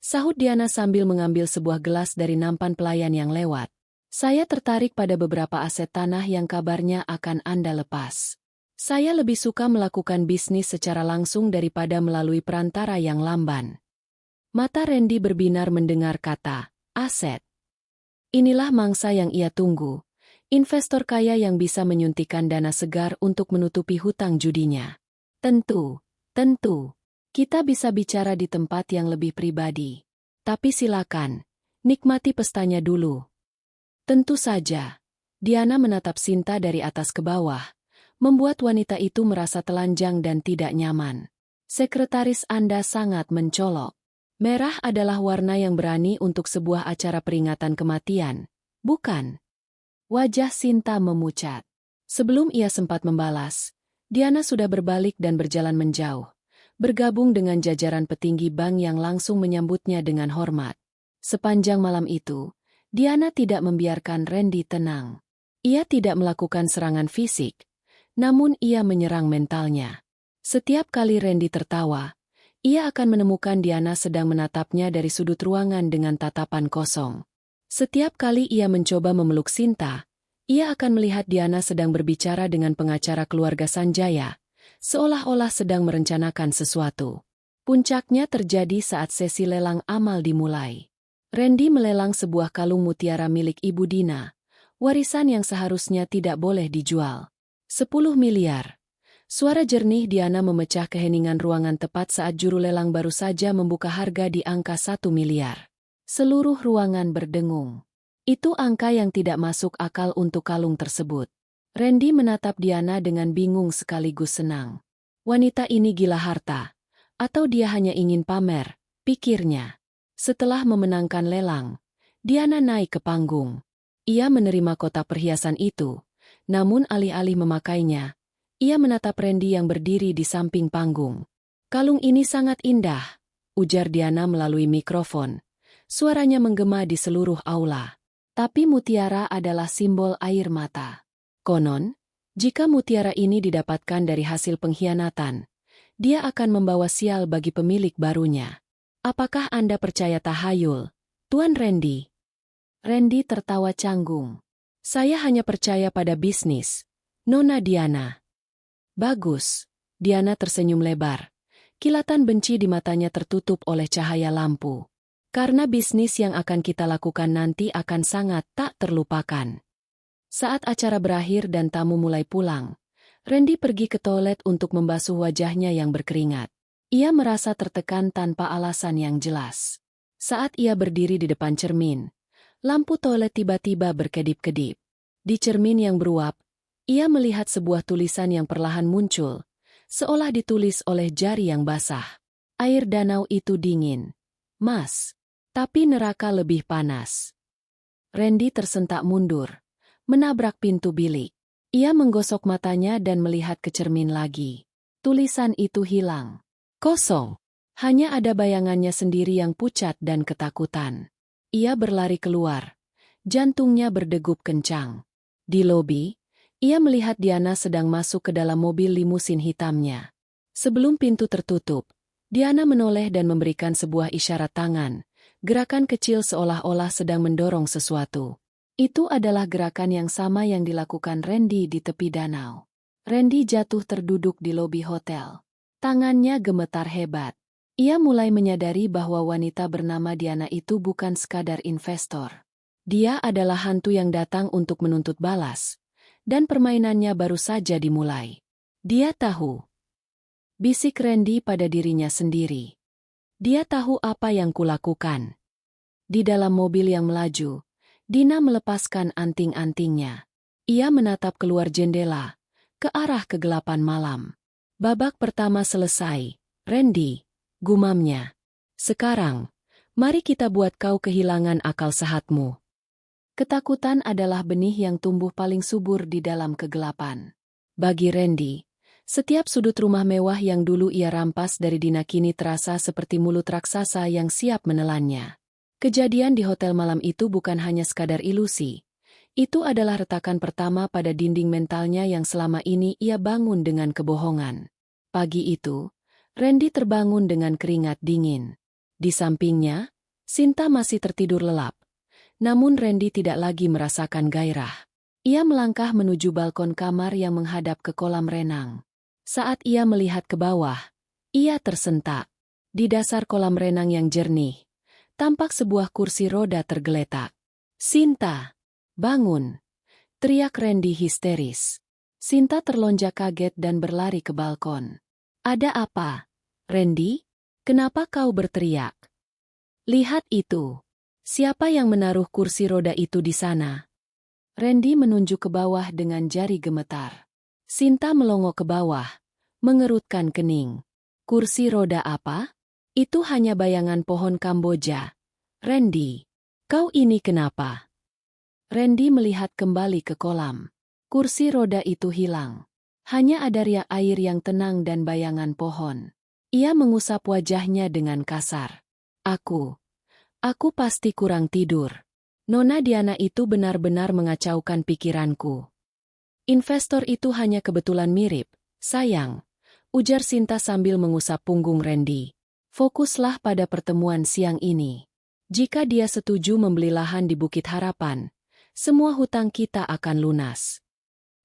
sahut Diana sambil mengambil sebuah gelas dari nampan pelayan yang lewat. "Saya tertarik pada beberapa aset tanah yang kabarnya akan Anda lepas. Saya lebih suka melakukan bisnis secara langsung daripada melalui perantara yang lamban." Mata Randy berbinar mendengar kata aset. Inilah mangsa yang ia tunggu. Investor kaya yang bisa menyuntikkan dana segar untuk menutupi hutang judinya. Tentu. Kita bisa bicara di tempat yang lebih pribadi. Tapi silakan, nikmati pestanya dulu." "Tentu saja." Diana menatap Sinta dari atas ke bawah, membuat wanita itu merasa telanjang dan tidak nyaman. "Sekretaris Anda sangat mencolok. Merah adalah warna yang berani untuk sebuah acara peringatan kematian, bukan?" Wajah Sinta memucat. Sebelum ia sempat membalas, Diana sudah berbalik dan berjalan menjauh, bergabung dengan jajaran petinggi bank yang langsung menyambutnya dengan hormat. Sepanjang malam itu, Diana tidak membiarkan Randy tenang. Ia tidak melakukan serangan fisik, namun ia menyerang mentalnya. Setiap kali Randy tertawa, ia akan menemukan Diana sedang menatapnya dari sudut ruangan dengan tatapan kosong. Setiap kali ia mencoba memeluk Sinta, ia akan melihat Diana sedang berbicara dengan pengacara keluarga Sanjaya, seolah-olah sedang merencanakan sesuatu. Puncaknya terjadi saat sesi lelang amal dimulai. Randy melelang sebuah kalung mutiara milik Ibu Dina, Warisan yang seharusnya tidak boleh dijual. 10 miliar. Suara jernih Diana memecah keheningan ruangan tepat saat juru lelang baru saja membuka harga di angka 1 miliar. Seluruh ruangan berdengung. Itu angka yang tidak masuk akal untuk kalung tersebut. Randy menatap Diana dengan bingung sekaligus senang. Wanita ini gila harta. Atau dia hanya ingin pamer, pikirnya. Setelah memenangkan lelang, Diana naik ke panggung. Ia menerima kotak perhiasan itu, namun alih-alih memakainya, ia menatap Randy yang berdiri di samping panggung. Kalung ini sangat indah, ujar Diana melalui mikrofon. Suaranya menggema di seluruh aula. Tapi mutiara adalah simbol air mata. Konon, jika mutiara ini didapatkan dari hasil pengkhianatan, dia akan membawa sial bagi pemilik barunya. Apakah Anda percaya tahayul, Tuan Randy? Randy tertawa canggung. Saya hanya percaya pada bisnis, Nona Diana. Bagus. Diana tersenyum lebar. Kilatan benci di matanya tertutup oleh cahaya lampu. Karena bisnis yang akan kita lakukan nanti akan sangat tak terlupakan. Saat acara berakhir dan tamu mulai pulang, Randy pergi ke toilet untuk membasuh wajahnya yang berkeringat. Ia merasa tertekan tanpa alasan yang jelas. Saat ia berdiri di depan cermin, lampu toilet tiba-tiba berkedip-kedip. Di cermin yang beruap, ia melihat sebuah tulisan yang perlahan muncul, seolah ditulis oleh jari yang basah. Air danau itu dingin, Mas. Tapi neraka lebih panas. Randy tersentak mundur, menabrak pintu bilik. Ia menggosok matanya dan melihat ke cermin lagi. Tulisan itu hilang. Kosong. Hanya ada bayangannya sendiri yang pucat dan ketakutan. Ia berlari keluar. Jantungnya berdegup kencang. Di lobi, ia melihat Diana sedang masuk ke dalam mobil limusin hitamnya. Sebelum pintu tertutup, Diana menoleh dan memberikan sebuah isyarat tangan, gerakan kecil seolah-olah sedang mendorong sesuatu. Itu adalah gerakan yang sama yang dilakukan Randy di tepi danau. Randy jatuh terduduk di lobi hotel. Tangannya gemetar hebat. Ia mulai menyadari bahwa wanita bernama Diana itu bukan sekadar investor. Dia adalah hantu yang datang untuk menuntut balas. Dan permainannya baru saja dimulai. Dia tahu. Bisik Randy pada dirinya sendiri. Dia tahu apa yang kulakukan. Di dalam mobil yang melaju, Dina melepaskan anting-antingnya. Ia menatap keluar jendela, ke arah kegelapan malam. Babak pertama selesai, Randy, gumamnya. Sekarang, mari kita buat kau kehilangan akal sehatmu. Ketakutan adalah benih yang tumbuh paling subur di dalam kegelapan. Bagi Randy, setiap sudut rumah mewah yang dulu ia rampas dari Dina kini terasa seperti mulut raksasa yang siap menelannya. Kejadian di hotel malam itu bukan hanya sekadar ilusi. Itu adalah retakan pertama pada dinding mentalnya yang selama ini ia bangun dengan kebohongan. Pagi itu, Randy terbangun dengan keringat dingin. Di sampingnya, Sinta masih tertidur lelap. Namun Randy tidak lagi merasakan gairah. Ia melangkah menuju balkon kamar yang menghadap ke kolam renang. Saat ia melihat ke bawah, ia tersentak. Di dasar kolam renang yang jernih, tampak sebuah kursi roda tergeletak. Sinta, bangun! Teriak Randy histeris. Sinta terlonjak kaget dan berlari ke balkon. Ada apa? Randy? Kenapa kau berteriak? Lihat itu. Siapa yang menaruh kursi roda itu di sana? Randy menunjuk ke bawah dengan jari gemetar. Sinta melongo ke bawah, mengerutkan kening. Kursi roda apa? Itu hanya bayangan pohon Kamboja. Randy, kau ini kenapa? Randy melihat kembali ke kolam. Kursi roda itu hilang. Hanya ada riak air yang tenang dan bayangan pohon. Ia mengusap wajahnya dengan kasar. Aku pasti kurang tidur. Nona Diana itu benar-benar mengacaukan pikiranku. Investor itu hanya kebetulan mirip, sayang, ujar Sinta sambil mengusap punggung Randy. Fokuslah pada pertemuan siang ini. Jika dia setuju membeli lahan di Bukit Harapan, semua hutang kita akan lunas.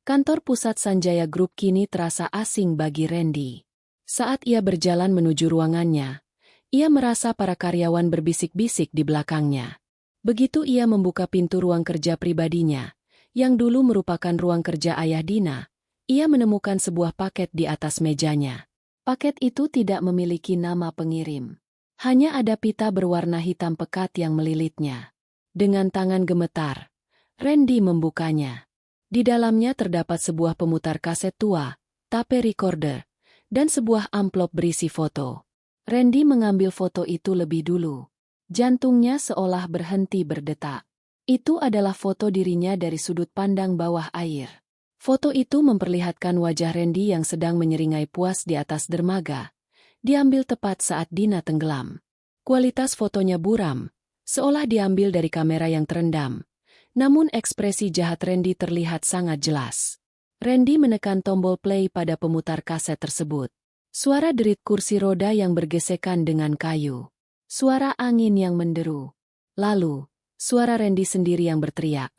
Kantor pusat Sanjaya Group kini terasa asing bagi Randy. Saat ia berjalan menuju ruangannya, ia merasa para karyawan berbisik-bisik di belakangnya. Begitu ia membuka pintu ruang kerja pribadinya, yang dulu merupakan ruang kerja ayah Dina, ia menemukan sebuah paket di atas mejanya. Paket itu tidak memiliki nama pengirim. Hanya ada pita berwarna hitam pekat yang melilitnya. Dengan tangan gemetar, Randy membukanya. Di dalamnya terdapat sebuah pemutar kaset tua, tape recorder, dan sebuah amplop berisi foto. Randy mengambil foto itu lebih dulu. Jantungnya seolah berhenti berdetak. Itu adalah foto dirinya dari sudut pandang bawah air. Foto itu memperlihatkan wajah Randy yang sedang menyeringai puas di atas dermaga. Diambil tepat saat Dina tenggelam. Kualitas fotonya buram, seolah diambil dari kamera yang terendam. Namun ekspresi jahat Randy terlihat sangat jelas. Randy menekan tombol play pada pemutar kaset tersebut. Suara derit kursi roda yang bergesekan dengan kayu. Suara angin yang menderu. Lalu, suara Randy sendiri yang berteriak.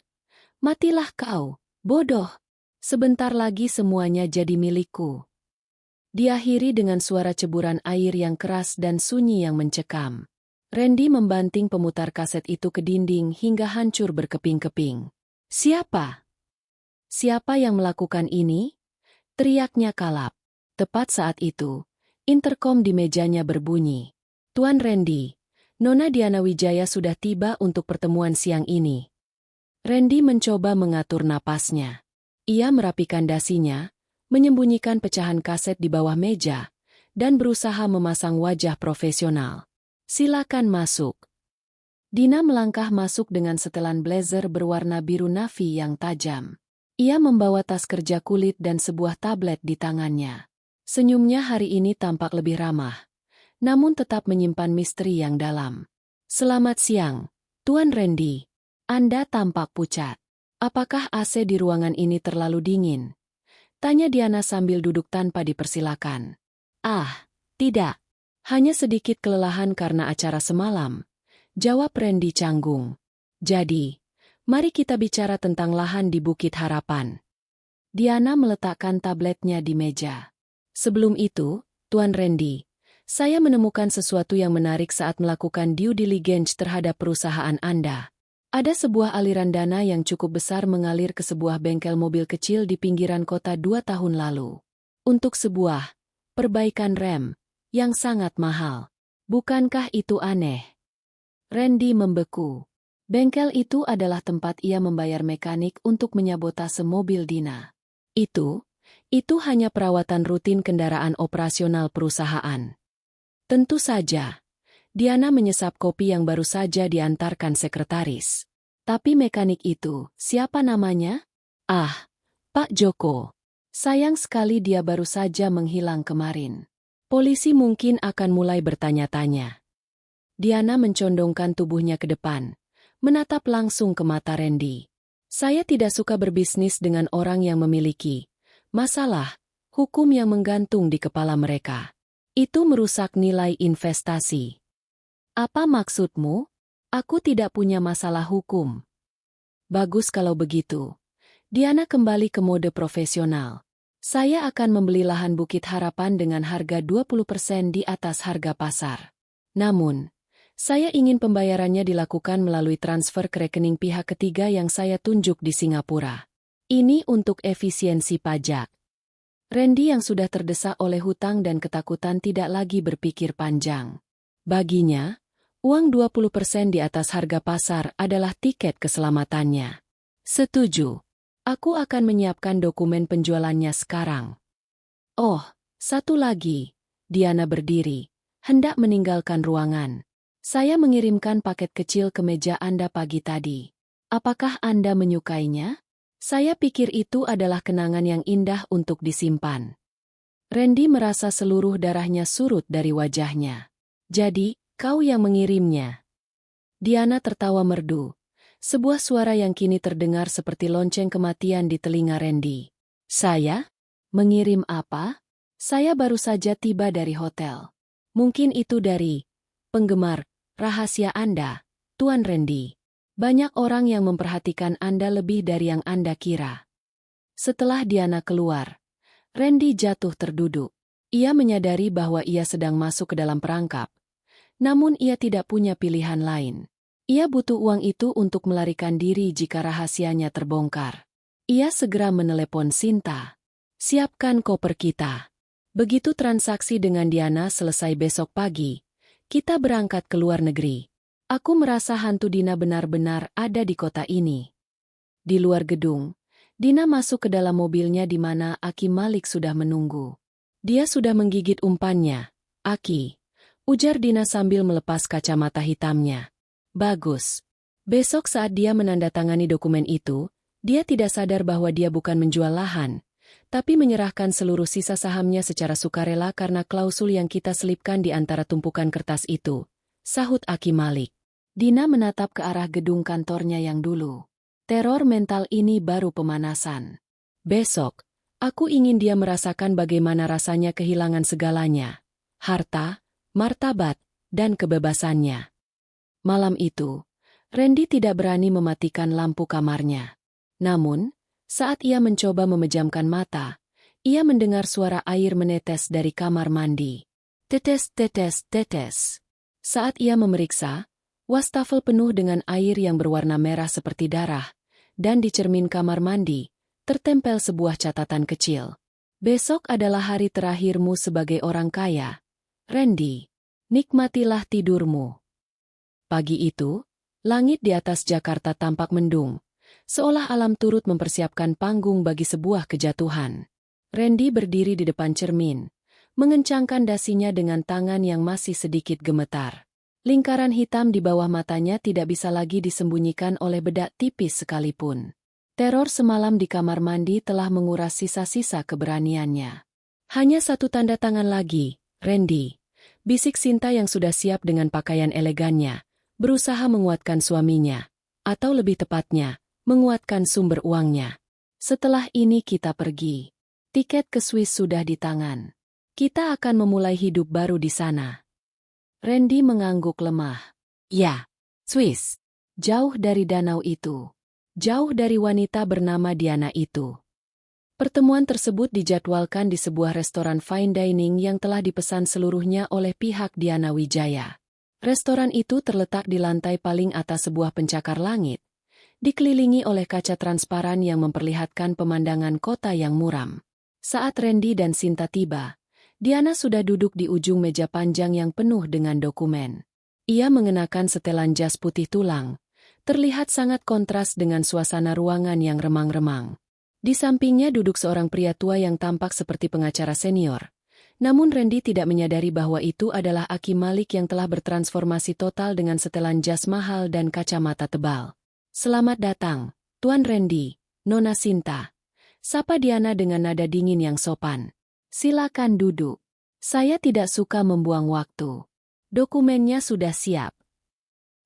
"Matilah kau, bodoh! Sebentar lagi semuanya jadi milikku." Diakhiri dengan suara ceburan air yang keras dan sunyi yang mencekam. Randy membanting pemutar kaset itu ke dinding hingga hancur berkeping-keping. "Siapa? Siapa yang melakukan ini?" teriaknya kalap. Tepat saat itu, interkom di mejanya berbunyi. "Tuan Randy, Nona Diana Wijaya sudah tiba untuk pertemuan siang ini." Randy mencoba mengatur napasnya. Ia merapikan dasinya, menyembunyikan pecahan kaset di bawah meja, dan berusaha memasang wajah profesional. "Silakan masuk." Dina melangkah masuk dengan setelan blazer berwarna biru navy yang tajam. Ia membawa tas kerja kulit dan sebuah tablet di tangannya. Senyumnya hari ini tampak lebih ramah, namun tetap menyimpan misteri yang dalam. "Selamat siang, Tuan Randy. Anda tampak pucat. Apakah AC di ruangan ini terlalu dingin?" tanya Diana sambil duduk tanpa dipersilakan. "Ah, tidak. Hanya sedikit kelelahan karena acara semalam," jawab Randy canggung. "Jadi, mari kita bicara tentang lahan di Bukit Harapan." Diana meletakkan tabletnya di meja. "Sebelum itu, Tuan Randy, saya menemukan sesuatu yang menarik saat melakukan due diligence terhadap perusahaan Anda. Ada sebuah aliran dana yang cukup besar mengalir ke sebuah bengkel mobil kecil di pinggiran kota 2 tahun lalu. Untuk sebuah perbaikan rem yang sangat mahal. Bukankah itu aneh?" Randy membeku. Bengkel itu adalah tempat ia membayar mekanik untuk menyabotase mobil Dina. Itu hanya perawatan rutin kendaraan operasional perusahaan. Tentu saja. Diana menyesap kopi yang baru saja diantarkan sekretaris. "Tapi mekanik itu, siapa namanya?" "Ah, Pak Joko. Sayang sekali dia baru saja menghilang kemarin. Polisi mungkin akan mulai bertanya-tanya." Diana mencondongkan tubuhnya ke depan, menatap langsung ke mata Randy. "Saya tidak suka berbisnis dengan orang yang memiliki masalah hukum yang menggantung di kepala mereka. Itu merusak nilai investasi." "Apa maksudmu?" "Aku tidak punya masalah hukum." "Bagus kalau begitu." Diana kembali ke mode profesional. "Saya akan membeli lahan Bukit Harapan dengan harga 20% di atas harga pasar. Namun, saya ingin pembayarannya dilakukan melalui transfer ke rekening pihak ketiga yang saya tunjuk di Singapura. Ini untuk efisiensi pajak." Randy yang sudah terdesak oleh hutang dan ketakutan tidak lagi berpikir panjang. Baginya, uang 20% di atas harga pasar adalah tiket keselamatannya. "Setuju. Aku akan menyiapkan dokumen penjualannya sekarang." "Oh, satu lagi." Diana berdiri, hendak meninggalkan ruangan. "Saya mengirimkan paket kecil ke meja Anda pagi tadi. Apakah Anda menyukainya? Saya pikir itu adalah kenangan yang indah untuk disimpan." Randy merasa seluruh darahnya surut dari wajahnya. "Jadi, kau yang mengirimnya?" Diana tertawa merdu. Sebuah suara yang kini terdengar seperti lonceng kematian di telinga Randy. "Saya? Mengirim apa? Saya baru saja tiba dari hotel." "Mungkin itu dari penggemar rahasia Anda, Tuan Randy. Banyak orang yang memperhatikan Anda lebih dari yang Anda kira." Setelah Diana keluar, Randy jatuh terduduk. Ia menyadari bahwa ia sedang masuk ke dalam perangkap. Namun ia tidak punya pilihan lain. Ia butuh uang itu untuk melarikan diri jika rahasianya terbongkar. Ia segera menelepon Sinta. Siapkan koper kita. Begitu transaksi dengan Diana selesai besok pagi, kita berangkat ke luar negeri. Aku merasa hantu Dina benar-benar ada di kota ini. Di luar gedung, Dina masuk ke dalam mobilnya di mana Aki Malik sudah menunggu. Dia sudah menggigit umpannya. Aki, ujar Dina sambil melepas kacamata hitamnya. Bagus. Besok saat dia menandatangani dokumen itu, dia tidak sadar bahwa dia bukan menjual lahan, tapi menyerahkan seluruh sisa sahamnya secara sukarela karena klausul yang kita selipkan di antara tumpukan kertas itu, sahut Aki Malik. Dina menatap ke arah gedung kantornya yang dulu. Teror mental ini baru pemanasan. Besok, aku ingin dia merasakan bagaimana rasanya kehilangan segalanya. Harta, martabat, dan kebebasannya. Malam itu, Randy tidak berani mematikan lampu kamarnya. Namun, saat ia mencoba memejamkan mata, ia mendengar suara air menetes dari kamar mandi. Tetes, tetes, tetes. Saat ia memeriksa, wastafel penuh dengan air yang berwarna merah seperti darah, dan di cermin kamar mandi, tertempel sebuah catatan kecil. Besok adalah hari terakhirmu sebagai orang kaya. Randy, nikmatilah tidurmu. Pagi itu, langit di atas Jakarta tampak mendung, seolah alam turut mempersiapkan panggung bagi sebuah kejatuhan. Randy berdiri di depan cermin, mengencangkan dasinya dengan tangan yang masih sedikit gemetar. Lingkaran hitam di bawah matanya tidak bisa lagi disembunyikan oleh bedak tipis sekalipun. Teror semalam di kamar mandi telah menguras sisa-sisa keberaniannya. Hanya satu tanda tangan lagi, Randy, bisik Sinta yang sudah siap dengan pakaian elegannya, berusaha menguatkan suaminya, atau lebih tepatnya, menguatkan sumber uangnya. Setelah ini kita pergi. Tiket ke Swiss sudah di tangan. Kita akan memulai hidup baru di sana. Randy mengangguk lemah. Ya, Swiss. Jauh dari danau itu. Jauh dari wanita bernama Diana itu. Pertemuan tersebut dijadwalkan di sebuah restoran fine dining yang telah dipesan seluruhnya oleh pihak Diana Wijaya. Restoran itu terletak di lantai paling atas sebuah pencakar langit, dikelilingi oleh kaca transparan yang memperlihatkan pemandangan kota yang muram. Saat Randy dan Sinta tiba, Diana sudah duduk di ujung meja panjang yang penuh dengan dokumen. Ia mengenakan setelan jas putih tulang, terlihat sangat kontras dengan suasana ruangan yang remang-remang. Di sampingnya duduk seorang pria tua yang tampak seperti pengacara senior. Namun Randy tidak menyadari bahwa itu adalah Aki Malik yang telah bertransformasi total dengan setelan jas mahal dan kacamata tebal. Selamat datang, Tuan Randy, Nona Sinta. Sapa Diana dengan nada dingin yang sopan. Silakan duduk. Saya tidak suka membuang waktu. Dokumennya sudah siap.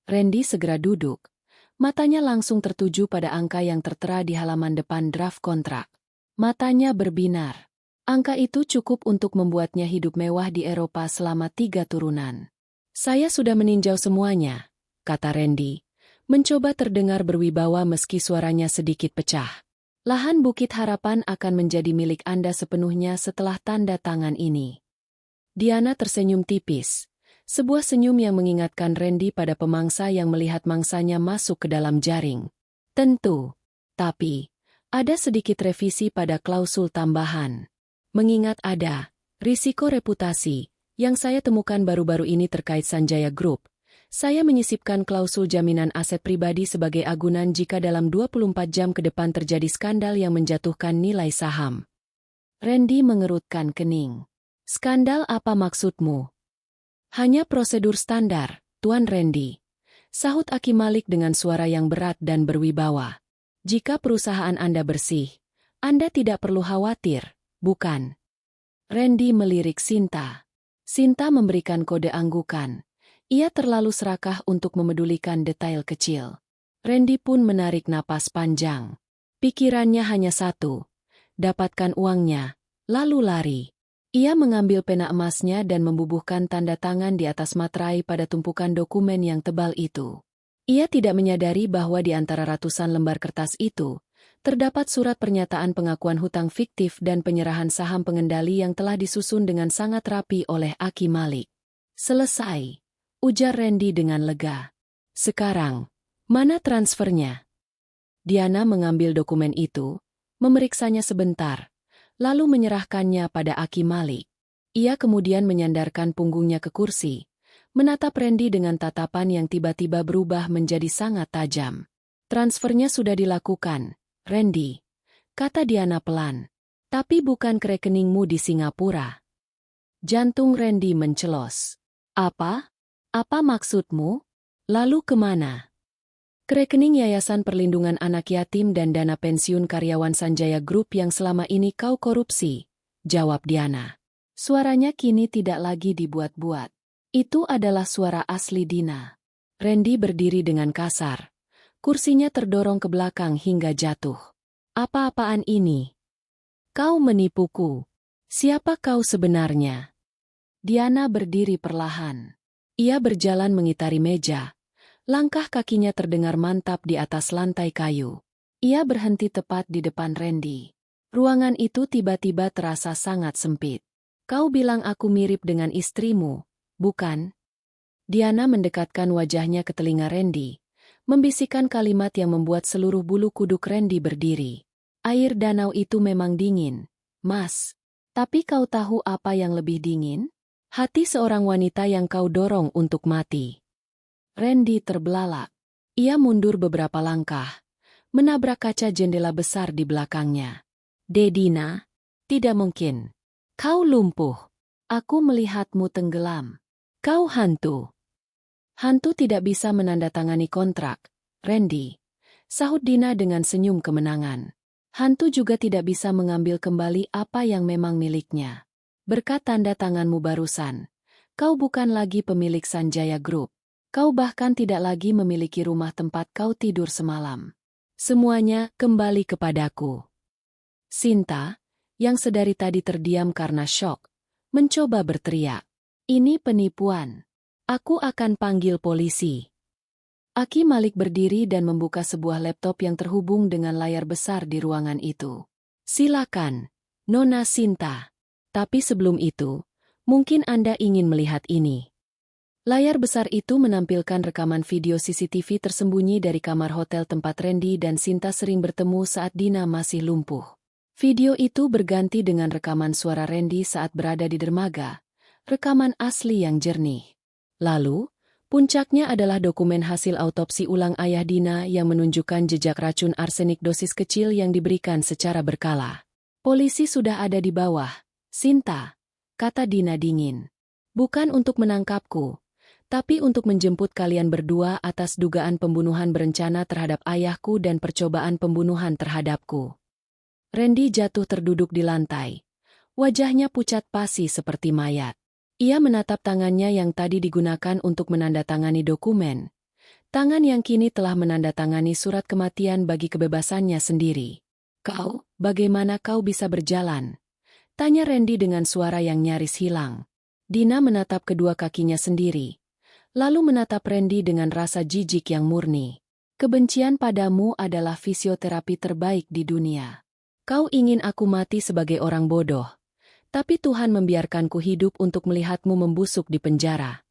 Randy segera duduk. Matanya langsung tertuju pada angka yang tertera di halaman depan draft kontrak. Matanya berbinar. Angka itu cukup untuk membuatnya hidup mewah di Eropa selama 3 turunan. Saya sudah meninjau semuanya, kata Randy, mencoba terdengar berwibawa meski suaranya sedikit pecah. Lahan Bukit Harapan akan menjadi milik Anda sepenuhnya setelah tanda tangan ini. Diana tersenyum tipis, sebuah senyum yang mengingatkan Randy pada pemangsa yang melihat mangsanya masuk ke dalam jaring. Tentu, tapi ada sedikit revisi pada klausul tambahan. Mengingat ada risiko reputasi yang saya temukan baru-baru ini terkait Sanjaya Group, saya menyisipkan klausul jaminan aset pribadi sebagai agunan jika dalam 24 jam ke depan terjadi skandal yang menjatuhkan nilai saham. Randy mengerutkan kening. Skandal apa maksudmu? Hanya prosedur standar, Tuan Randy. Sahut Aki Malik dengan suara yang berat dan berwibawa. Jika perusahaan Anda bersih, Anda tidak perlu khawatir, bukan? Randy melirik Sinta. Sinta memberikan kode anggukan. Ia terlalu serakah untuk memedulikan detail kecil. Randy pun menarik napas panjang. Pikirannya hanya satu. Dapatkan uangnya, lalu lari. Ia mengambil pena emasnya dan membubuhkan tanda tangan di atas materai pada tumpukan dokumen yang tebal itu. Ia tidak menyadari bahwa di antara ratusan lembar kertas itu, terdapat surat pernyataan pengakuan hutang fiktif dan penyerahan saham pengendali yang telah disusun dengan sangat rapi oleh Aki Malik. Selesai, ujar Randy dengan lega. Sekarang, mana transfernya? Diana mengambil dokumen itu, memeriksanya sebentar, lalu menyerahkannya pada Aki Malik. Ia kemudian menyandarkan punggungnya ke kursi, menatap Randy dengan tatapan yang tiba-tiba berubah menjadi sangat tajam. Transfernya sudah dilakukan, Randy, kata Diana pelan. Tapi bukan ke rekeningmu di Singapura. Jantung Randy mencelos. Apa? Apa maksudmu? Lalu kemana? Ke rekening Yayasan Perlindungan Anak Yatim dan dana pensiun karyawan Sanjaya Group yang selama ini kau korupsi, jawab Diana. Suaranya kini tidak lagi dibuat-buat. Itu adalah suara asli Dina. Randy berdiri dengan kasar. Kursinya terdorong ke belakang hingga jatuh. Apa-apaan ini? Kau menipuku. Siapa kau sebenarnya? Diana berdiri perlahan. Ia berjalan mengitari meja. Langkah kakinya terdengar mantap di atas lantai kayu. Ia berhenti tepat di depan Randy. Ruangan itu tiba-tiba terasa sangat sempit. Kau bilang aku mirip dengan istrimu, bukan? Diana mendekatkan wajahnya ke telinga Randy, membisikkan kalimat yang membuat seluruh bulu kuduk Randy berdiri. Air danau itu memang dingin, Mas. Tapi kau tahu apa yang lebih dingin? Hati seorang wanita yang kau dorong untuk mati. Randy terbelalak. Ia mundur beberapa langkah, menabrak kaca jendela besar di belakangnya. Dina, tidak mungkin. Kau lumpuh. Aku melihatmu tenggelam. Kau hantu. Hantu tidak bisa menandatangani kontrak, Randy. Sahut Dina dengan senyum kemenangan. Hantu juga tidak bisa mengambil kembali apa yang memang miliknya. Berkat tanda tanganmu barusan, kau bukan lagi pemilik Sanjaya Group. Kau bahkan tidak lagi memiliki rumah tempat kau tidur semalam. Semuanya kembali kepadaku. Sinta, yang sedari tadi terdiam karena syok, mencoba berteriak. Ini penipuan. Aku akan panggil polisi. Aki Malik berdiri dan membuka sebuah laptop yang terhubung dengan layar besar di ruangan itu. Silakan, Nona Sinta. Tapi sebelum itu, mungkin Anda ingin melihat ini. Layar besar itu menampilkan rekaman video CCTV tersembunyi dari kamar hotel tempat Randy dan Sinta sering bertemu saat Dina masih lumpuh. Video itu berganti dengan rekaman suara Randy saat berada di dermaga, rekaman asli yang jernih. Lalu, puncaknya adalah dokumen hasil autopsi ulang ayah Dina yang menunjukkan jejak racun arsenik dosis kecil yang diberikan secara berkala. Polisi sudah ada di bawah, Sinta, kata Dina dingin. Bukan untuk menangkapku, tapi untuk menjemput kalian berdua atas dugaan pembunuhan berencana terhadap ayahku dan percobaan pembunuhan terhadapku. Randy jatuh terduduk di lantai. Wajahnya pucat pasi seperti mayat. Ia menatap tangannya yang tadi digunakan untuk menandatangani dokumen. Tangan yang kini telah menandatangani surat kematian bagi kebebasannya sendiri. Kau, bagaimana kau bisa berjalan? Tanya Randy dengan suara yang nyaris hilang. Dina menatap kedua kakinya sendiri. Lalu menatap Randy dengan rasa jijik yang murni. Kebencian padamu adalah fisioterapi terbaik di dunia. Kau ingin aku mati sebagai orang bodoh. Tapi Tuhan membiarkanku hidup untuk melihatmu membusuk di penjara.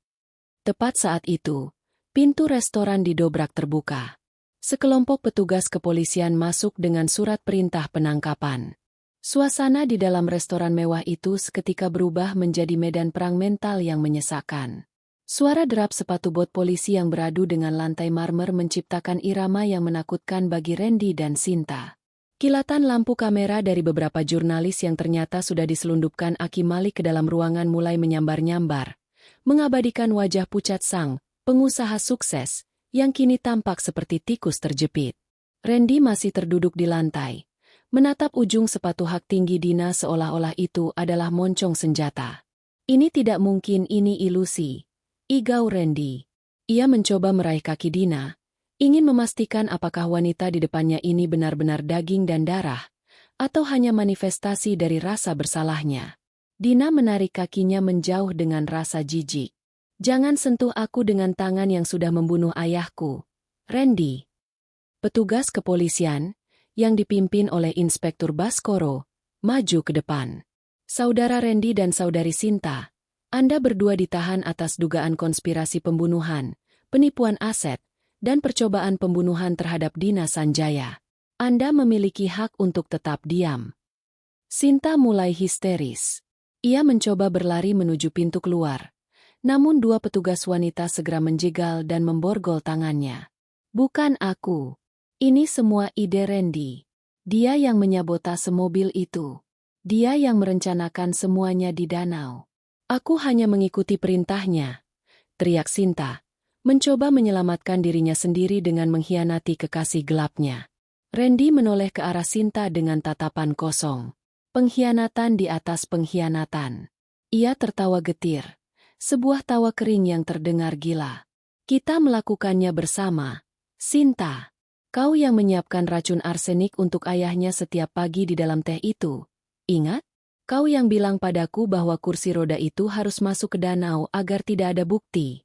Tepat saat itu, pintu restoran didobrak terbuka. Sekelompok petugas kepolisian masuk dengan surat perintah penangkapan. Suasana di dalam restoran mewah itu seketika berubah menjadi medan perang mental yang menyesakkan. Suara derap sepatu bot polisi yang beradu dengan lantai marmer menciptakan irama yang menakutkan bagi Randy dan Sinta. Kilatan lampu kamera dari beberapa jurnalis yang ternyata sudah diselundupkan Aki Malik ke dalam ruangan mulai menyambar-nyambar, mengabadikan wajah pucat sang pengusaha sukses yang kini tampak seperti tikus terjepit. Randy masih terduduk di lantai, menatap ujung sepatu hak tinggi Dina seolah-olah itu adalah moncong senjata. Ini tidak mungkin, ini ilusi, igau Randy. Ia mencoba meraih kaki Dina, ingin memastikan apakah wanita di depannya ini benar-benar daging dan darah, atau hanya manifestasi dari rasa bersalahnya. Dina menarik kakinya menjauh dengan rasa jijik. Jangan sentuh aku dengan tangan yang sudah membunuh ayahku, Randy. Petugas kepolisian, yang dipimpin oleh Inspektur Baskoro, maju ke depan. Saudara Randy dan saudari Sinta, Anda berdua ditahan atas dugaan konspirasi pembunuhan, penipuan aset, dan percobaan pembunuhan terhadap Dina Sanjaya. Anda memiliki hak untuk tetap diam. Sinta mulai histeris. Ia mencoba berlari menuju pintu keluar. Namun dua petugas wanita segera menjegal dan memborgol tangannya. Bukan aku. Ini semua ide Randy. Dia yang menyabotase mobil itu. Dia yang merencanakan semuanya di danau. Aku hanya mengikuti perintahnya, teriak Sinta, mencoba menyelamatkan dirinya sendiri dengan mengkhianati kekasih gelapnya. Randy menoleh ke arah Sinta dengan tatapan kosong. Pengkhianatan di atas pengkhianatan. Ia tertawa getir. Sebuah tawa kering yang terdengar gila. Kita melakukannya bersama. Sinta, kau yang menyiapkan racun arsenik untuk ayahnya setiap pagi di dalam teh itu. Ingat? Kau yang bilang padaku bahwa kursi roda itu harus masuk ke danau agar tidak ada bukti.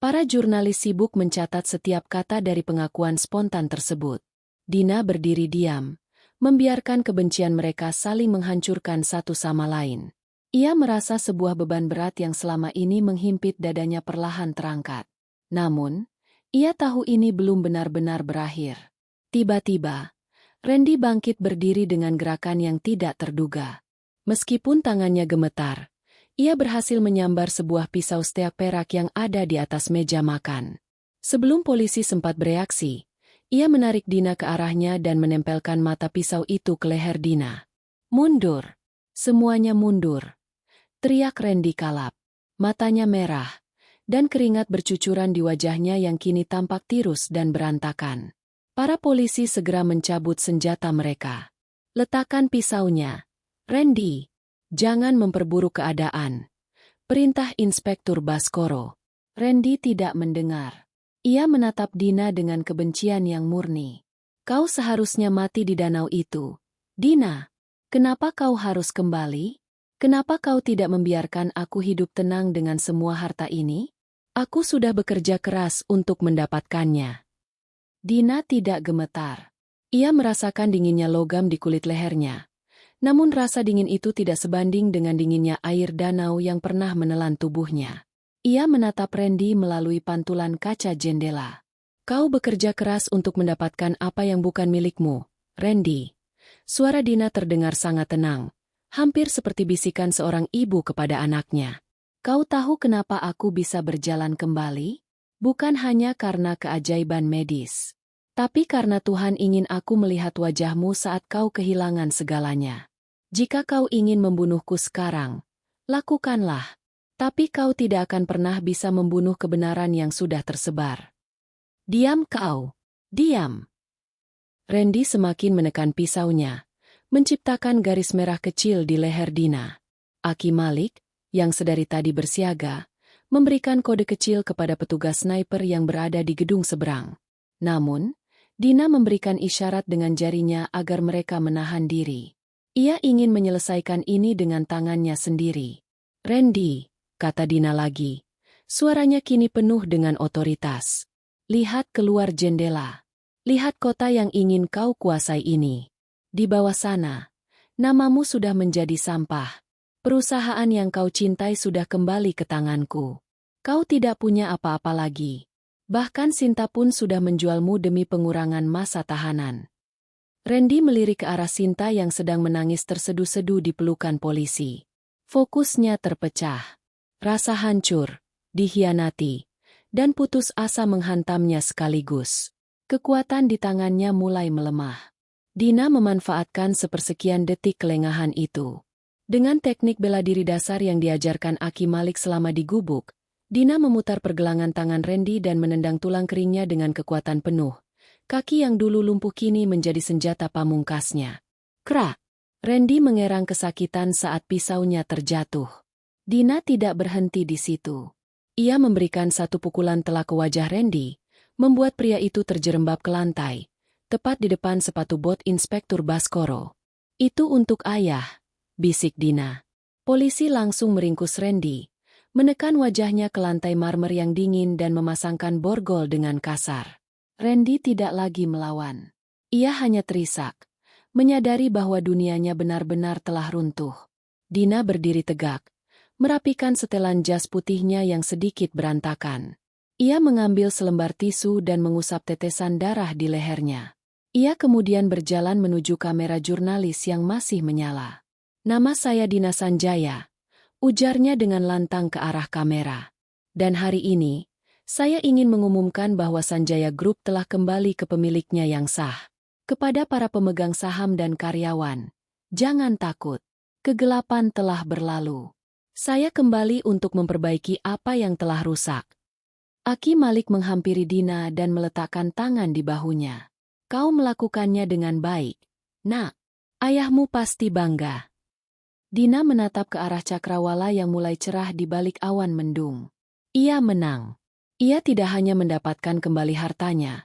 Para jurnalis sibuk mencatat setiap kata dari pengakuan spontan tersebut. Dina berdiri diam, membiarkan kebencian mereka saling menghancurkan satu sama lain. Ia merasa sebuah beban berat yang selama ini menghimpit dadanya perlahan terangkat. Namun, ia tahu ini belum benar-benar berakhir. Tiba-tiba, Randy bangkit berdiri dengan gerakan yang tidak terduga. Meskipun tangannya gemetar, ia berhasil menyambar sebuah pisau steak perak yang ada di atas meja makan. Sebelum polisi sempat bereaksi, ia menarik Dina ke arahnya dan menempelkan mata pisau itu ke leher Dina. Mundur! Semuanya mundur! Teriak Randy kalap. Matanya merah, dan keringat bercucuran di wajahnya yang kini tampak tirus dan berantakan. Para polisi segera mencabut senjata mereka. Letakkan pisaunya. Randy, jangan memperburuk keadaan. Perintah Inspektur Baskoro. Randy tidak mendengar. Ia menatap Dina dengan kebencian yang murni. Kau seharusnya mati di danau itu. Dina, kenapa kau harus kembali? Kenapa kau tidak membiarkan aku hidup tenang dengan semua harta ini? Aku sudah bekerja keras untuk mendapatkannya. Dina tidak gemetar. Ia merasakan dinginnya logam di kulit lehernya. Namun rasa dingin itu tidak sebanding dengan dinginnya air danau yang pernah menelan tubuhnya. Ia menatap Randy melalui pantulan kaca jendela. Kau bekerja keras untuk mendapatkan apa yang bukan milikmu, Randy. Suara Dina terdengar sangat tenang, hampir seperti bisikan seorang ibu kepada anaknya. Kau tahu kenapa aku bisa berjalan kembali? Bukan hanya karena keajaiban medis. Tapi karena Tuhan ingin aku melihat wajahmu saat kau kehilangan segalanya. Jika kau ingin membunuhku sekarang, lakukanlah. Tapi kau tidak akan pernah bisa membunuh kebenaran yang sudah tersebar. Diam kau. Diam. Randy semakin menekan pisaunya, menciptakan garis merah kecil di leher Dina. Aki Malik, yang sedari tadi bersiaga, memberikan kode kecil kepada petugas sniper yang berada di gedung seberang. Namun, Dina memberikan isyarat dengan jarinya agar mereka menahan diri. Ia ingin menyelesaikan ini dengan tangannya sendiri. Randy, kata Dina lagi. Suaranya kini penuh dengan otoritas. Lihat keluar jendela. Lihat kota yang ingin kau kuasai ini. Di bawah sana, namamu sudah menjadi sampah. Perusahaan yang kau cintai sudah kembali ke tanganku. Kau tidak punya apa-apa lagi. Bahkan Sinta pun sudah menjualmu demi pengurangan masa tahanan. Randy melirik ke arah Sinta yang sedang menangis terseduh-seduh di pelukan polisi. Fokusnya terpecah. Rasa hancur, dikhianati, dan putus asa menghantamnya sekaligus. Kekuatan di tangannya mulai melemah. Dina memanfaatkan sepersekian detik kelengahan itu. Dengan teknik bela diri dasar yang diajarkan Aki Malik selama di gubuk, Dina memutar pergelangan tangan Randy dan menendang tulang keringnya dengan kekuatan penuh. Kaki yang dulu lumpuh kini menjadi senjata pamungkasnya. Krak! Randy mengerang kesakitan saat pisaunya terjatuh. Dina tidak berhenti di situ. Ia memberikan satu pukulan telak ke wajah Randy, membuat pria itu terjerembab ke lantai, tepat di depan sepatu bot Inspektur Baskoro. Itu untuk ayah, bisik Dina. Polisi langsung meringkus Randy, menekan wajahnya ke lantai marmer yang dingin dan memasangkan borgol dengan kasar. Randy tidak lagi melawan. Ia hanya terisak, menyadari bahwa dunianya benar-benar telah runtuh. Dina berdiri tegak, merapikan setelan jas putihnya yang sedikit berantakan. Ia mengambil selembar tisu dan mengusap tetesan darah di lehernya. Ia kemudian berjalan menuju kamera jurnalis yang masih menyala. "Nama saya Dina Sanjaya," ujarnya dengan lantang ke arah kamera. "Dan hari ini, saya ingin mengumumkan bahwa Sanjaya Group telah kembali ke pemiliknya yang sah. Kepada para pemegang saham dan karyawan, jangan takut. Kegelapan telah berlalu. Saya kembali untuk memperbaiki apa yang telah rusak." Aki Malik menghampiri Dina dan meletakkan tangan di bahunya. "Kau melakukannya dengan baik, Nak. Ayahmu pasti bangga." Dina menatap ke arah cakrawala yang mulai cerah di balik awan mendung. Ia menang. Ia tidak hanya mendapatkan kembali hartanya,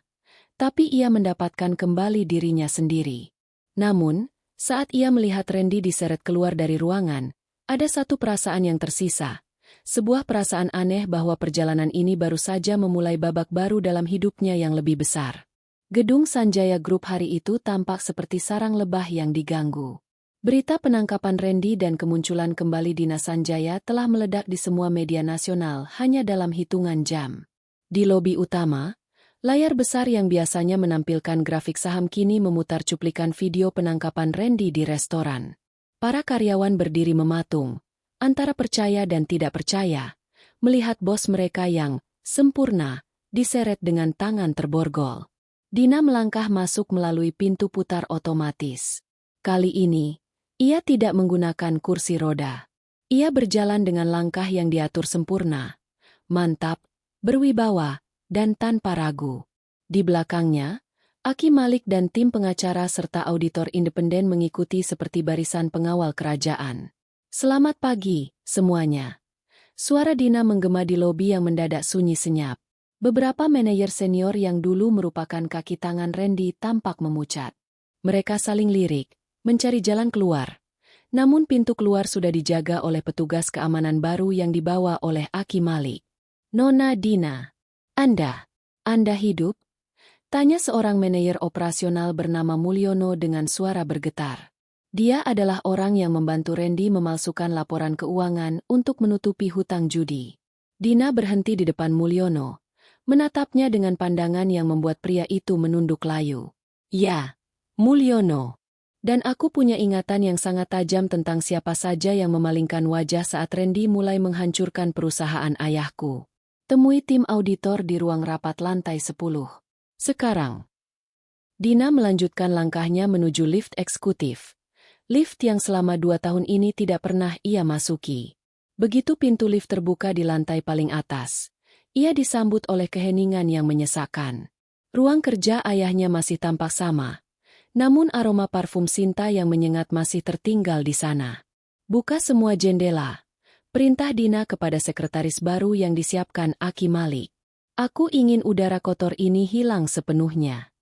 tapi ia mendapatkan kembali dirinya sendiri. Namun, saat ia melihat Randy diseret keluar dari ruangan, ada satu perasaan yang tersisa. Sebuah perasaan aneh bahwa perjalanan ini baru saja memulai babak baru dalam hidupnya yang lebih besar. Gedung Sanjaya Group hari itu tampak seperti sarang lebah yang diganggu. Berita penangkapan Randy dan kemunculan kembali Dina Sanjaya telah meledak di semua media nasional hanya dalam hitungan jam. Di lobi utama, layar besar yang biasanya menampilkan grafik saham kini memutar cuplikan video penangkapan Randy di restoran. Para karyawan berdiri mematung, antara percaya dan tidak percaya, melihat bos mereka yang sempurna diseret dengan tangan terborgol. Dina melangkah masuk melalui pintu putar otomatis. Kali ini, ia tidak menggunakan kursi roda. Ia berjalan dengan langkah yang diatur sempurna, mantap, berwibawa, dan tanpa ragu. Di belakangnya, Aki Malik dan tim pengacara serta auditor independen mengikuti seperti barisan pengawal kerajaan. "Selamat pagi, semuanya." Suara Dina menggema di lobi yang mendadak sunyi senyap. Beberapa manajer senior yang dulu merupakan kaki tangan Randy tampak memucat. Mereka saling lirik, mencari jalan keluar. Namun pintu keluar sudah dijaga oleh petugas keamanan baru yang dibawa oleh Aki Malik. "Nona Dina, Anda hidup?" tanya seorang manajer operasional bernama Mulyono dengan suara bergetar. Dia adalah orang yang membantu Randy memalsukan laporan keuangan untuk menutupi hutang judi. Dina berhenti di depan Mulyono, menatapnya dengan pandangan yang membuat pria itu menunduk layu. "Ya, Mulyono. Dan aku punya ingatan yang sangat tajam tentang siapa saja yang memalingkan wajah saat Randy mulai menghancurkan perusahaan ayahku. Temui tim auditor di ruang rapat lantai 10. Sekarang." Dina melanjutkan langkahnya menuju lift eksekutif. Lift yang selama 2 tahun ini tidak pernah ia masuki. Begitu pintu lift terbuka di lantai paling atas, ia disambut oleh keheningan yang menyesakan. Ruang kerja ayahnya masih tampak sama, namun aroma parfum Sinta yang menyengat masih tertinggal di sana. "Buka semua jendela," perintah Dina kepada sekretaris baru yang disiapkan Aki Malik. "Aku ingin udara kotor ini hilang sepenuhnya."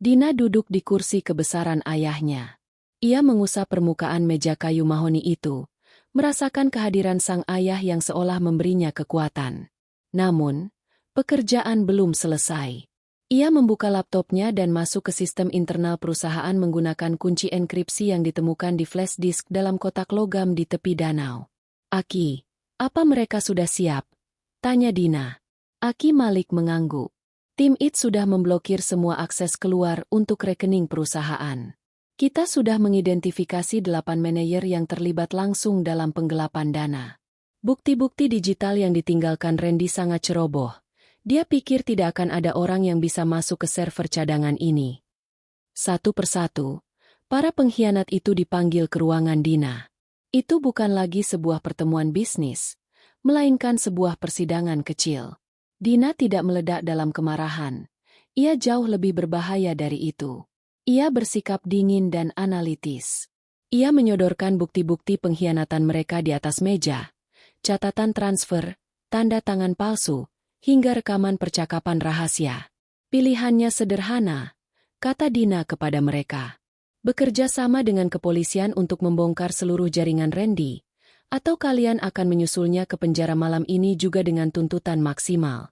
Dina duduk di kursi kebesaran ayahnya. Ia mengusap permukaan meja kayu mahoni itu, merasakan kehadiran sang ayah yang seolah memberinya kekuatan. Namun, pekerjaan belum selesai. Ia membuka laptopnya dan masuk ke sistem internal perusahaan menggunakan kunci enkripsi yang ditemukan di flash disk dalam kotak logam di tepi danau. "Aki, apa mereka sudah siap?" tanya Dina. Aki Malik mengangguk. "Tim IT sudah memblokir semua akses keluar untuk rekening perusahaan. Kita sudah mengidentifikasi 8 manajer yang terlibat langsung dalam penggelapan dana. Bukti-bukti digital yang ditinggalkan Randy sangat ceroboh. Dia pikir tidak akan ada orang yang bisa masuk ke server cadangan ini." Satu persatu, para pengkhianat itu dipanggil ke ruangan Dina. Itu bukan lagi sebuah pertemuan bisnis, melainkan sebuah persidangan kecil. Dina tidak meledak dalam kemarahan. Ia jauh lebih berbahaya dari itu. Ia bersikap dingin dan analitis. Ia menyodorkan bukti-bukti pengkhianatan mereka di atas meja, catatan transfer, tanda tangan palsu, hingga rekaman percakapan rahasia. "Pilihannya sederhana," kata Dina kepada mereka. "Bekerja sama dengan kepolisian untuk membongkar seluruh jaringan Randy, atau kalian akan menyusulnya ke penjara malam ini juga dengan tuntutan maksimal."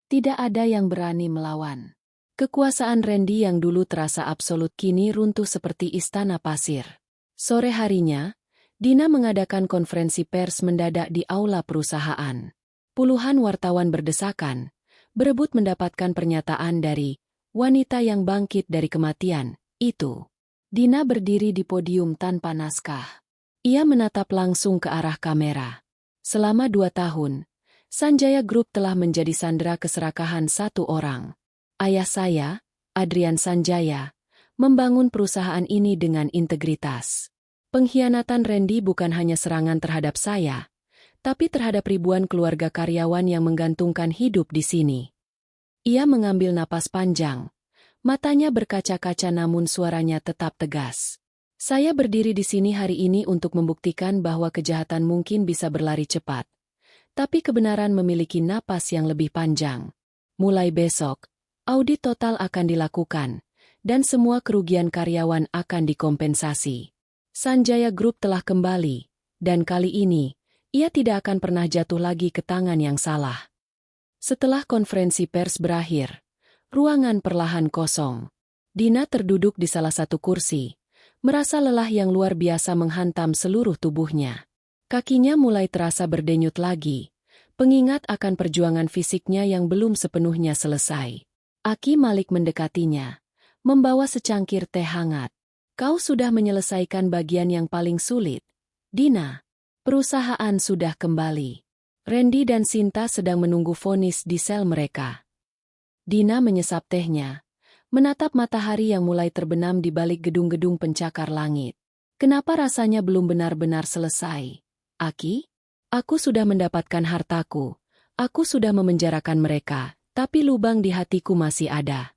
Tidak ada yang berani melawan. Kekuasaan Randy yang dulu terasa absolut kini runtuh seperti istana pasir. Sore harinya, Dina mengadakan konferensi pers mendadak di aula perusahaan. Puluhan wartawan berdesakan, berebut mendapatkan pernyataan dari wanita yang bangkit dari kematian, itu. Dina berdiri di podium tanpa naskah. Ia menatap langsung ke arah kamera. Selama 2 tahun, Sanjaya Group telah menjadi sandera keserakahan satu orang. Ayah saya, Adrian Sanjaya, membangun perusahaan ini dengan integritas. Pengkhianatan Randy bukan hanya serangan terhadap saya, tapi terhadap ribuan keluarga karyawan yang menggantungkan hidup di sini. Ia mengambil napas panjang. Matanya berkaca-kaca namun suaranya tetap tegas. Saya berdiri di sini hari ini untuk membuktikan bahwa kejahatan mungkin bisa berlari cepat. Tapi kebenaran memiliki napas yang lebih panjang. Mulai besok, audit total akan dilakukan, dan semua kerugian karyawan akan dikompensasi. Sanjaya Group telah kembali, dan kali ini, ia tidak akan pernah jatuh lagi ke tangan yang salah. Setelah konferensi pers berakhir, ruangan perlahan kosong. Dina terduduk di salah satu kursi, merasa lelah yang luar biasa menghantam seluruh tubuhnya. Kakinya mulai terasa berdenyut lagi, pengingat akan perjuangan fisiknya yang belum sepenuhnya selesai. Aki Malik mendekatinya, membawa secangkir teh hangat. Kau sudah menyelesaikan bagian yang paling sulit, Dina. Perusahaan sudah kembali. Randy dan Sinta sedang menunggu vonis di sel mereka. Dina menyesap tehnya, menatap matahari yang mulai terbenam di balik gedung-gedung pencakar langit. Kenapa rasanya belum benar-benar selesai? Aki? Aku sudah mendapatkan hartaku. Aku sudah memenjarakan mereka, tapi lubang di hatiku masih ada.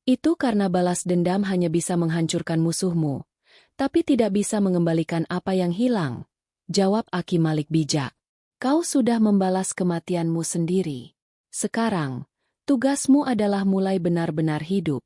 Itu karena balas dendam hanya bisa menghancurkan musuhmu, tapi tidak bisa mengembalikan apa yang hilang. Jawab Aki Malik bijak. Kau sudah membalas kematianmu sendiri. Sekarang, tugasmu adalah mulai benar-benar hidup.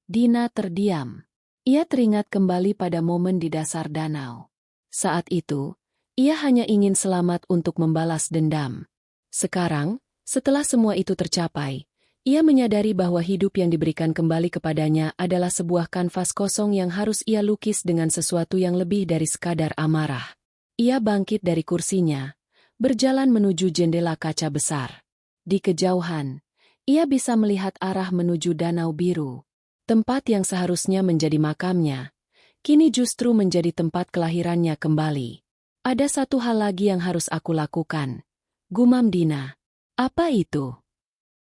Dina terdiam. Ia teringat kembali pada momen di dasar danau. Saat itu, ia hanya ingin selamat untuk membalas dendam. Sekarang, setelah semua itu tercapai, ia menyadari bahwa hidup yang diberikan kembali kepadanya adalah sebuah kanvas kosong yang harus ia lukis dengan sesuatu yang lebih dari sekadar amarah. Ia bangkit dari kursinya, berjalan menuju jendela kaca besar. Di kejauhan, ia bisa melihat arah menuju Danau Biru. Tempat yang seharusnya menjadi makamnya, kini justru menjadi tempat kelahirannya kembali. Ada satu hal lagi yang harus aku lakukan, gumam Dina. Apa itu?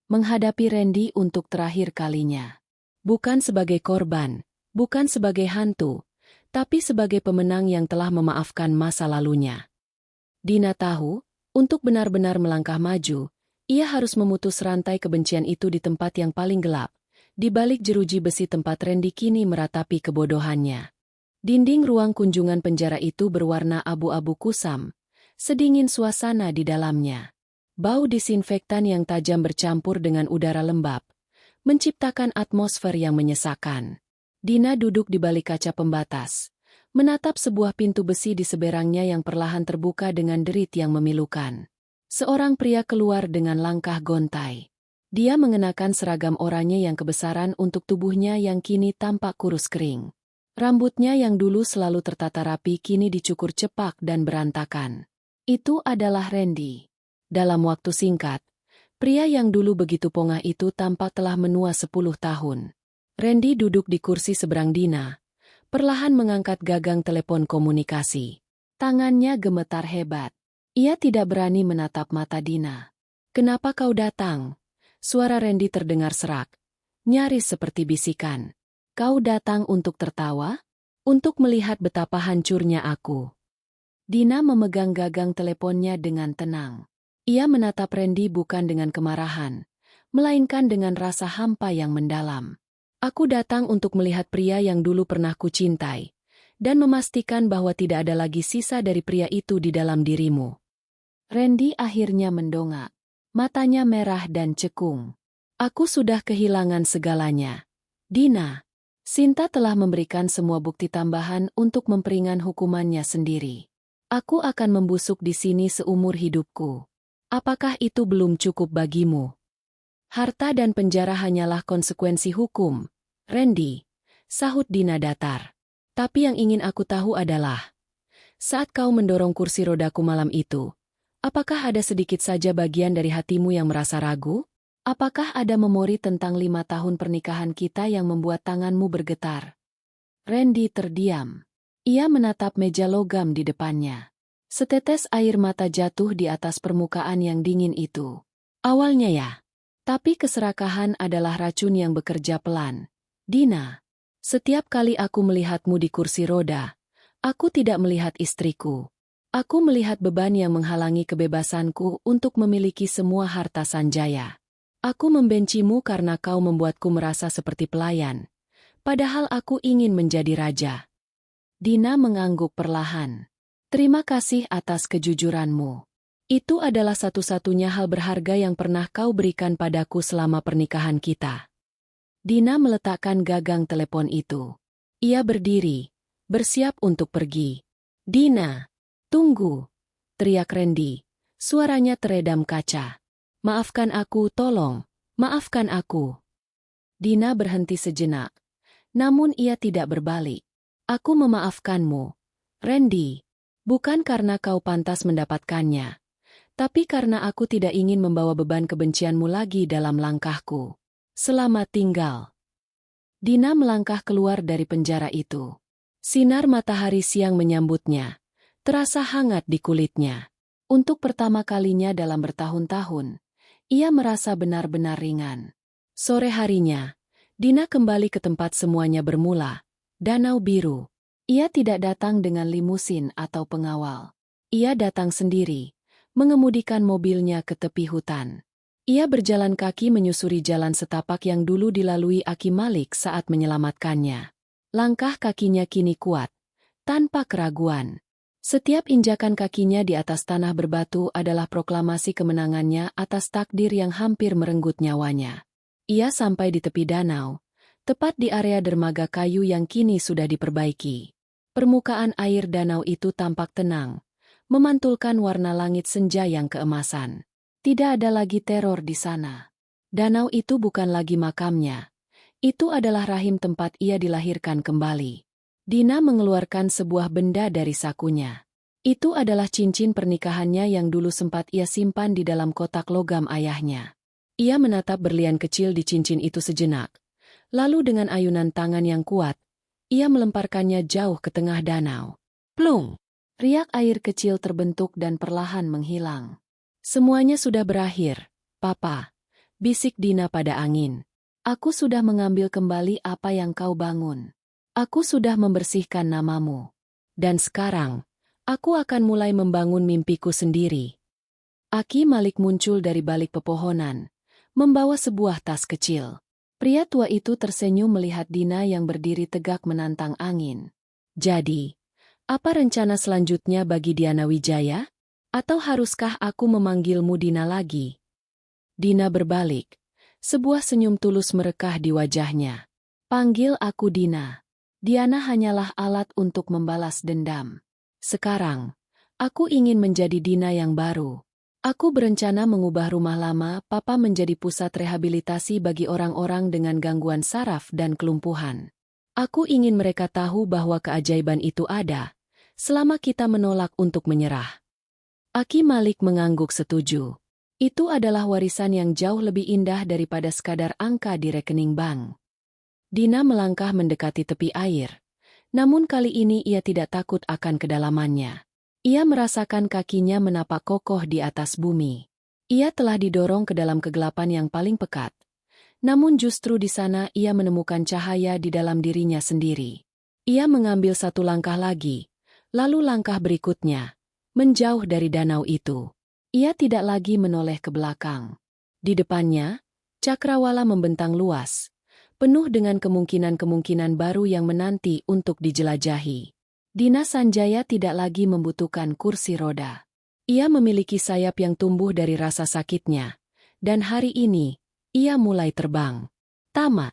Menghadapi Randy untuk terakhir kalinya. Bukan sebagai korban, bukan sebagai hantu, tapi sebagai pemenang yang telah memaafkan masa lalunya. Dina tahu, untuk benar-benar melangkah maju, ia harus memutus rantai kebencian itu di tempat yang paling gelap, di balik jeruji besi tempat Randy kini meratapi kebodohannya. Dinding ruang kunjungan penjara itu berwarna abu-abu kusam, sedingin suasana di dalamnya. Bau disinfektan yang tajam bercampur dengan udara lembab, menciptakan atmosfer yang menyesakan. Dina duduk di balik kaca pembatas, menatap sebuah pintu besi di seberangnya yang perlahan terbuka dengan derit yang memilukan. Seorang pria keluar dengan langkah gontai. Dia mengenakan seragam oranye yang kebesaran untuk tubuhnya yang kini tampak kurus kering. Rambutnya yang dulu selalu tertata rapi kini dicukur cepak dan berantakan. Itu adalah Randy. Dalam waktu singkat, pria yang dulu begitu pongah itu tampak telah menua 10 tahun. Randy duduk di kursi seberang Dina, perlahan mengangkat gagang telepon komunikasi. Tangannya gemetar hebat. Ia tidak berani menatap mata Dina. Kenapa kau datang? Suara Randy terdengar serak, nyaris seperti bisikan. Kau datang untuk tertawa? Untuk melihat betapa hancurnya aku. Dina memegang gagang teleponnya dengan tenang. Ia menatap Randy bukan dengan kemarahan, melainkan dengan rasa hampa yang mendalam. Aku datang untuk melihat pria yang dulu pernah kucintai, dan memastikan bahwa tidak ada lagi sisa dari pria itu di dalam dirimu. Randy akhirnya mendongak. Matanya merah dan cekung. Aku sudah kehilangan segalanya. Dina. Sinta telah memberikan semua bukti tambahan untuk memperingan hukumannya sendiri. Aku akan membusuk di sini seumur hidupku. Apakah itu belum cukup bagimu? Harta dan penjara hanyalah konsekuensi hukum, Randy, sahut Dina datar. Tapi yang ingin aku tahu adalah, saat kau mendorong kursi rodaku malam itu, apakah ada sedikit saja bagian dari hatimu yang merasa ragu? Apakah ada memori tentang 5 tahun pernikahan kita yang membuat tanganmu bergetar? Randy terdiam. Ia menatap meja logam di depannya. Setetes air mata jatuh di atas permukaan yang dingin itu. Awalnya ya. Tapi keserakahan adalah racun yang bekerja pelan. Dina, setiap kali aku melihatmu di kursi roda, aku tidak melihat istriku. Aku melihat beban yang menghalangi kebebasanku untuk memiliki semua harta Sanjaya. Aku membencimu karena kau membuatku merasa seperti pelayan. Padahal aku ingin menjadi raja. Dina mengangguk perlahan. Terima kasih atas kejujuranmu. Itu adalah satu-satunya hal berharga yang pernah kau berikan padaku selama pernikahan kita. Dina meletakkan gagang telepon itu. Ia berdiri, bersiap untuk pergi. Dina, tunggu, teriak Randy. Suaranya teredam kaca. Maafkan aku, tolong, maafkan aku. Dina berhenti sejenak. Namun ia tidak berbalik. Aku memaafkanmu, Randy. Bukan karena kau pantas mendapatkannya, tapi karena aku tidak ingin membawa beban kebencianmu lagi dalam langkahku. Selamat tinggal. Dina melangkah keluar dari penjara itu. Sinar matahari siang menyambutnya, terasa hangat di kulitnya. Untuk pertama kalinya dalam bertahun-tahun, ia merasa benar-benar ringan. Sore harinya, Dina kembali ke tempat semuanya bermula, Danau Biru. Ia tidak datang dengan limusin atau pengawal. Ia datang sendiri, mengemudikan mobilnya ke tepi hutan. Ia berjalan kaki menyusuri jalan setapak yang dulu dilalui Aki Malik saat menyelamatkannya. Langkah kakinya kini kuat, tanpa keraguan. Setiap injakan kakinya di atas tanah berbatu adalah proklamasi kemenangannya atas takdir yang hampir merenggut nyawanya. Ia sampai di tepi danau, tepat di area dermaga kayu yang kini sudah diperbaiki. Permukaan air danau itu tampak tenang, memantulkan warna langit senja yang keemasan. Tidak ada lagi teror di sana. Danau itu bukan lagi makamnya. Itu adalah rahim tempat ia dilahirkan kembali. Dina mengeluarkan sebuah benda dari sakunya. Itu adalah cincin pernikahannya yang dulu sempat ia simpan di dalam kotak logam ayahnya. Ia menatap berlian kecil di cincin itu sejenak. Lalu dengan ayunan tangan yang kuat, ia melemparkannya jauh ke tengah danau. Plung! Riak air kecil terbentuk dan perlahan menghilang. Semuanya sudah berakhir, Papa, bisik Dina pada angin. Aku sudah mengambil kembali apa yang kau bangun. Aku sudah membersihkan namamu. Dan sekarang, aku akan mulai membangun mimpiku sendiri. Aki Malik muncul dari balik pepohonan, membawa sebuah tas kecil. Pria tua itu tersenyum melihat Dina yang berdiri tegak menantang angin. Jadi, apa rencana selanjutnya bagi Diana Wijaya? Atau haruskah aku memanggilmu Dina lagi? Dina berbalik. Sebuah senyum tulus merekah di wajahnya. Panggil aku Dina. Diana hanyalah alat untuk membalas dendam. Sekarang, aku ingin menjadi Dina yang baru. Aku berencana mengubah rumah lama Papa menjadi pusat rehabilitasi bagi orang-orang dengan gangguan saraf dan kelumpuhan. Aku ingin mereka tahu bahwa keajaiban itu ada, selama kita menolak untuk menyerah. Aki Malik mengangguk setuju. Itu adalah warisan yang jauh lebih indah daripada sekadar angka di rekening bank. Dina melangkah mendekati tepi air. Namun kali ini ia tidak takut akan kedalamannya. Ia merasakan kakinya menapak kokoh di atas bumi. Ia telah didorong ke dalam kegelapan yang paling pekat. Namun justru di sana ia menemukan cahaya di dalam dirinya sendiri. Ia mengambil satu langkah lagi, lalu langkah berikutnya, menjauh dari danau itu. Ia tidak lagi menoleh ke belakang. Di depannya, cakrawala membentang luas, penuh dengan kemungkinan-kemungkinan baru yang menanti untuk dijelajahi. Dina Sanjaya tidak lagi membutuhkan kursi roda. Ia memiliki sayap yang tumbuh dari rasa sakitnya, dan hari ini, ia mulai terbang. Tamat.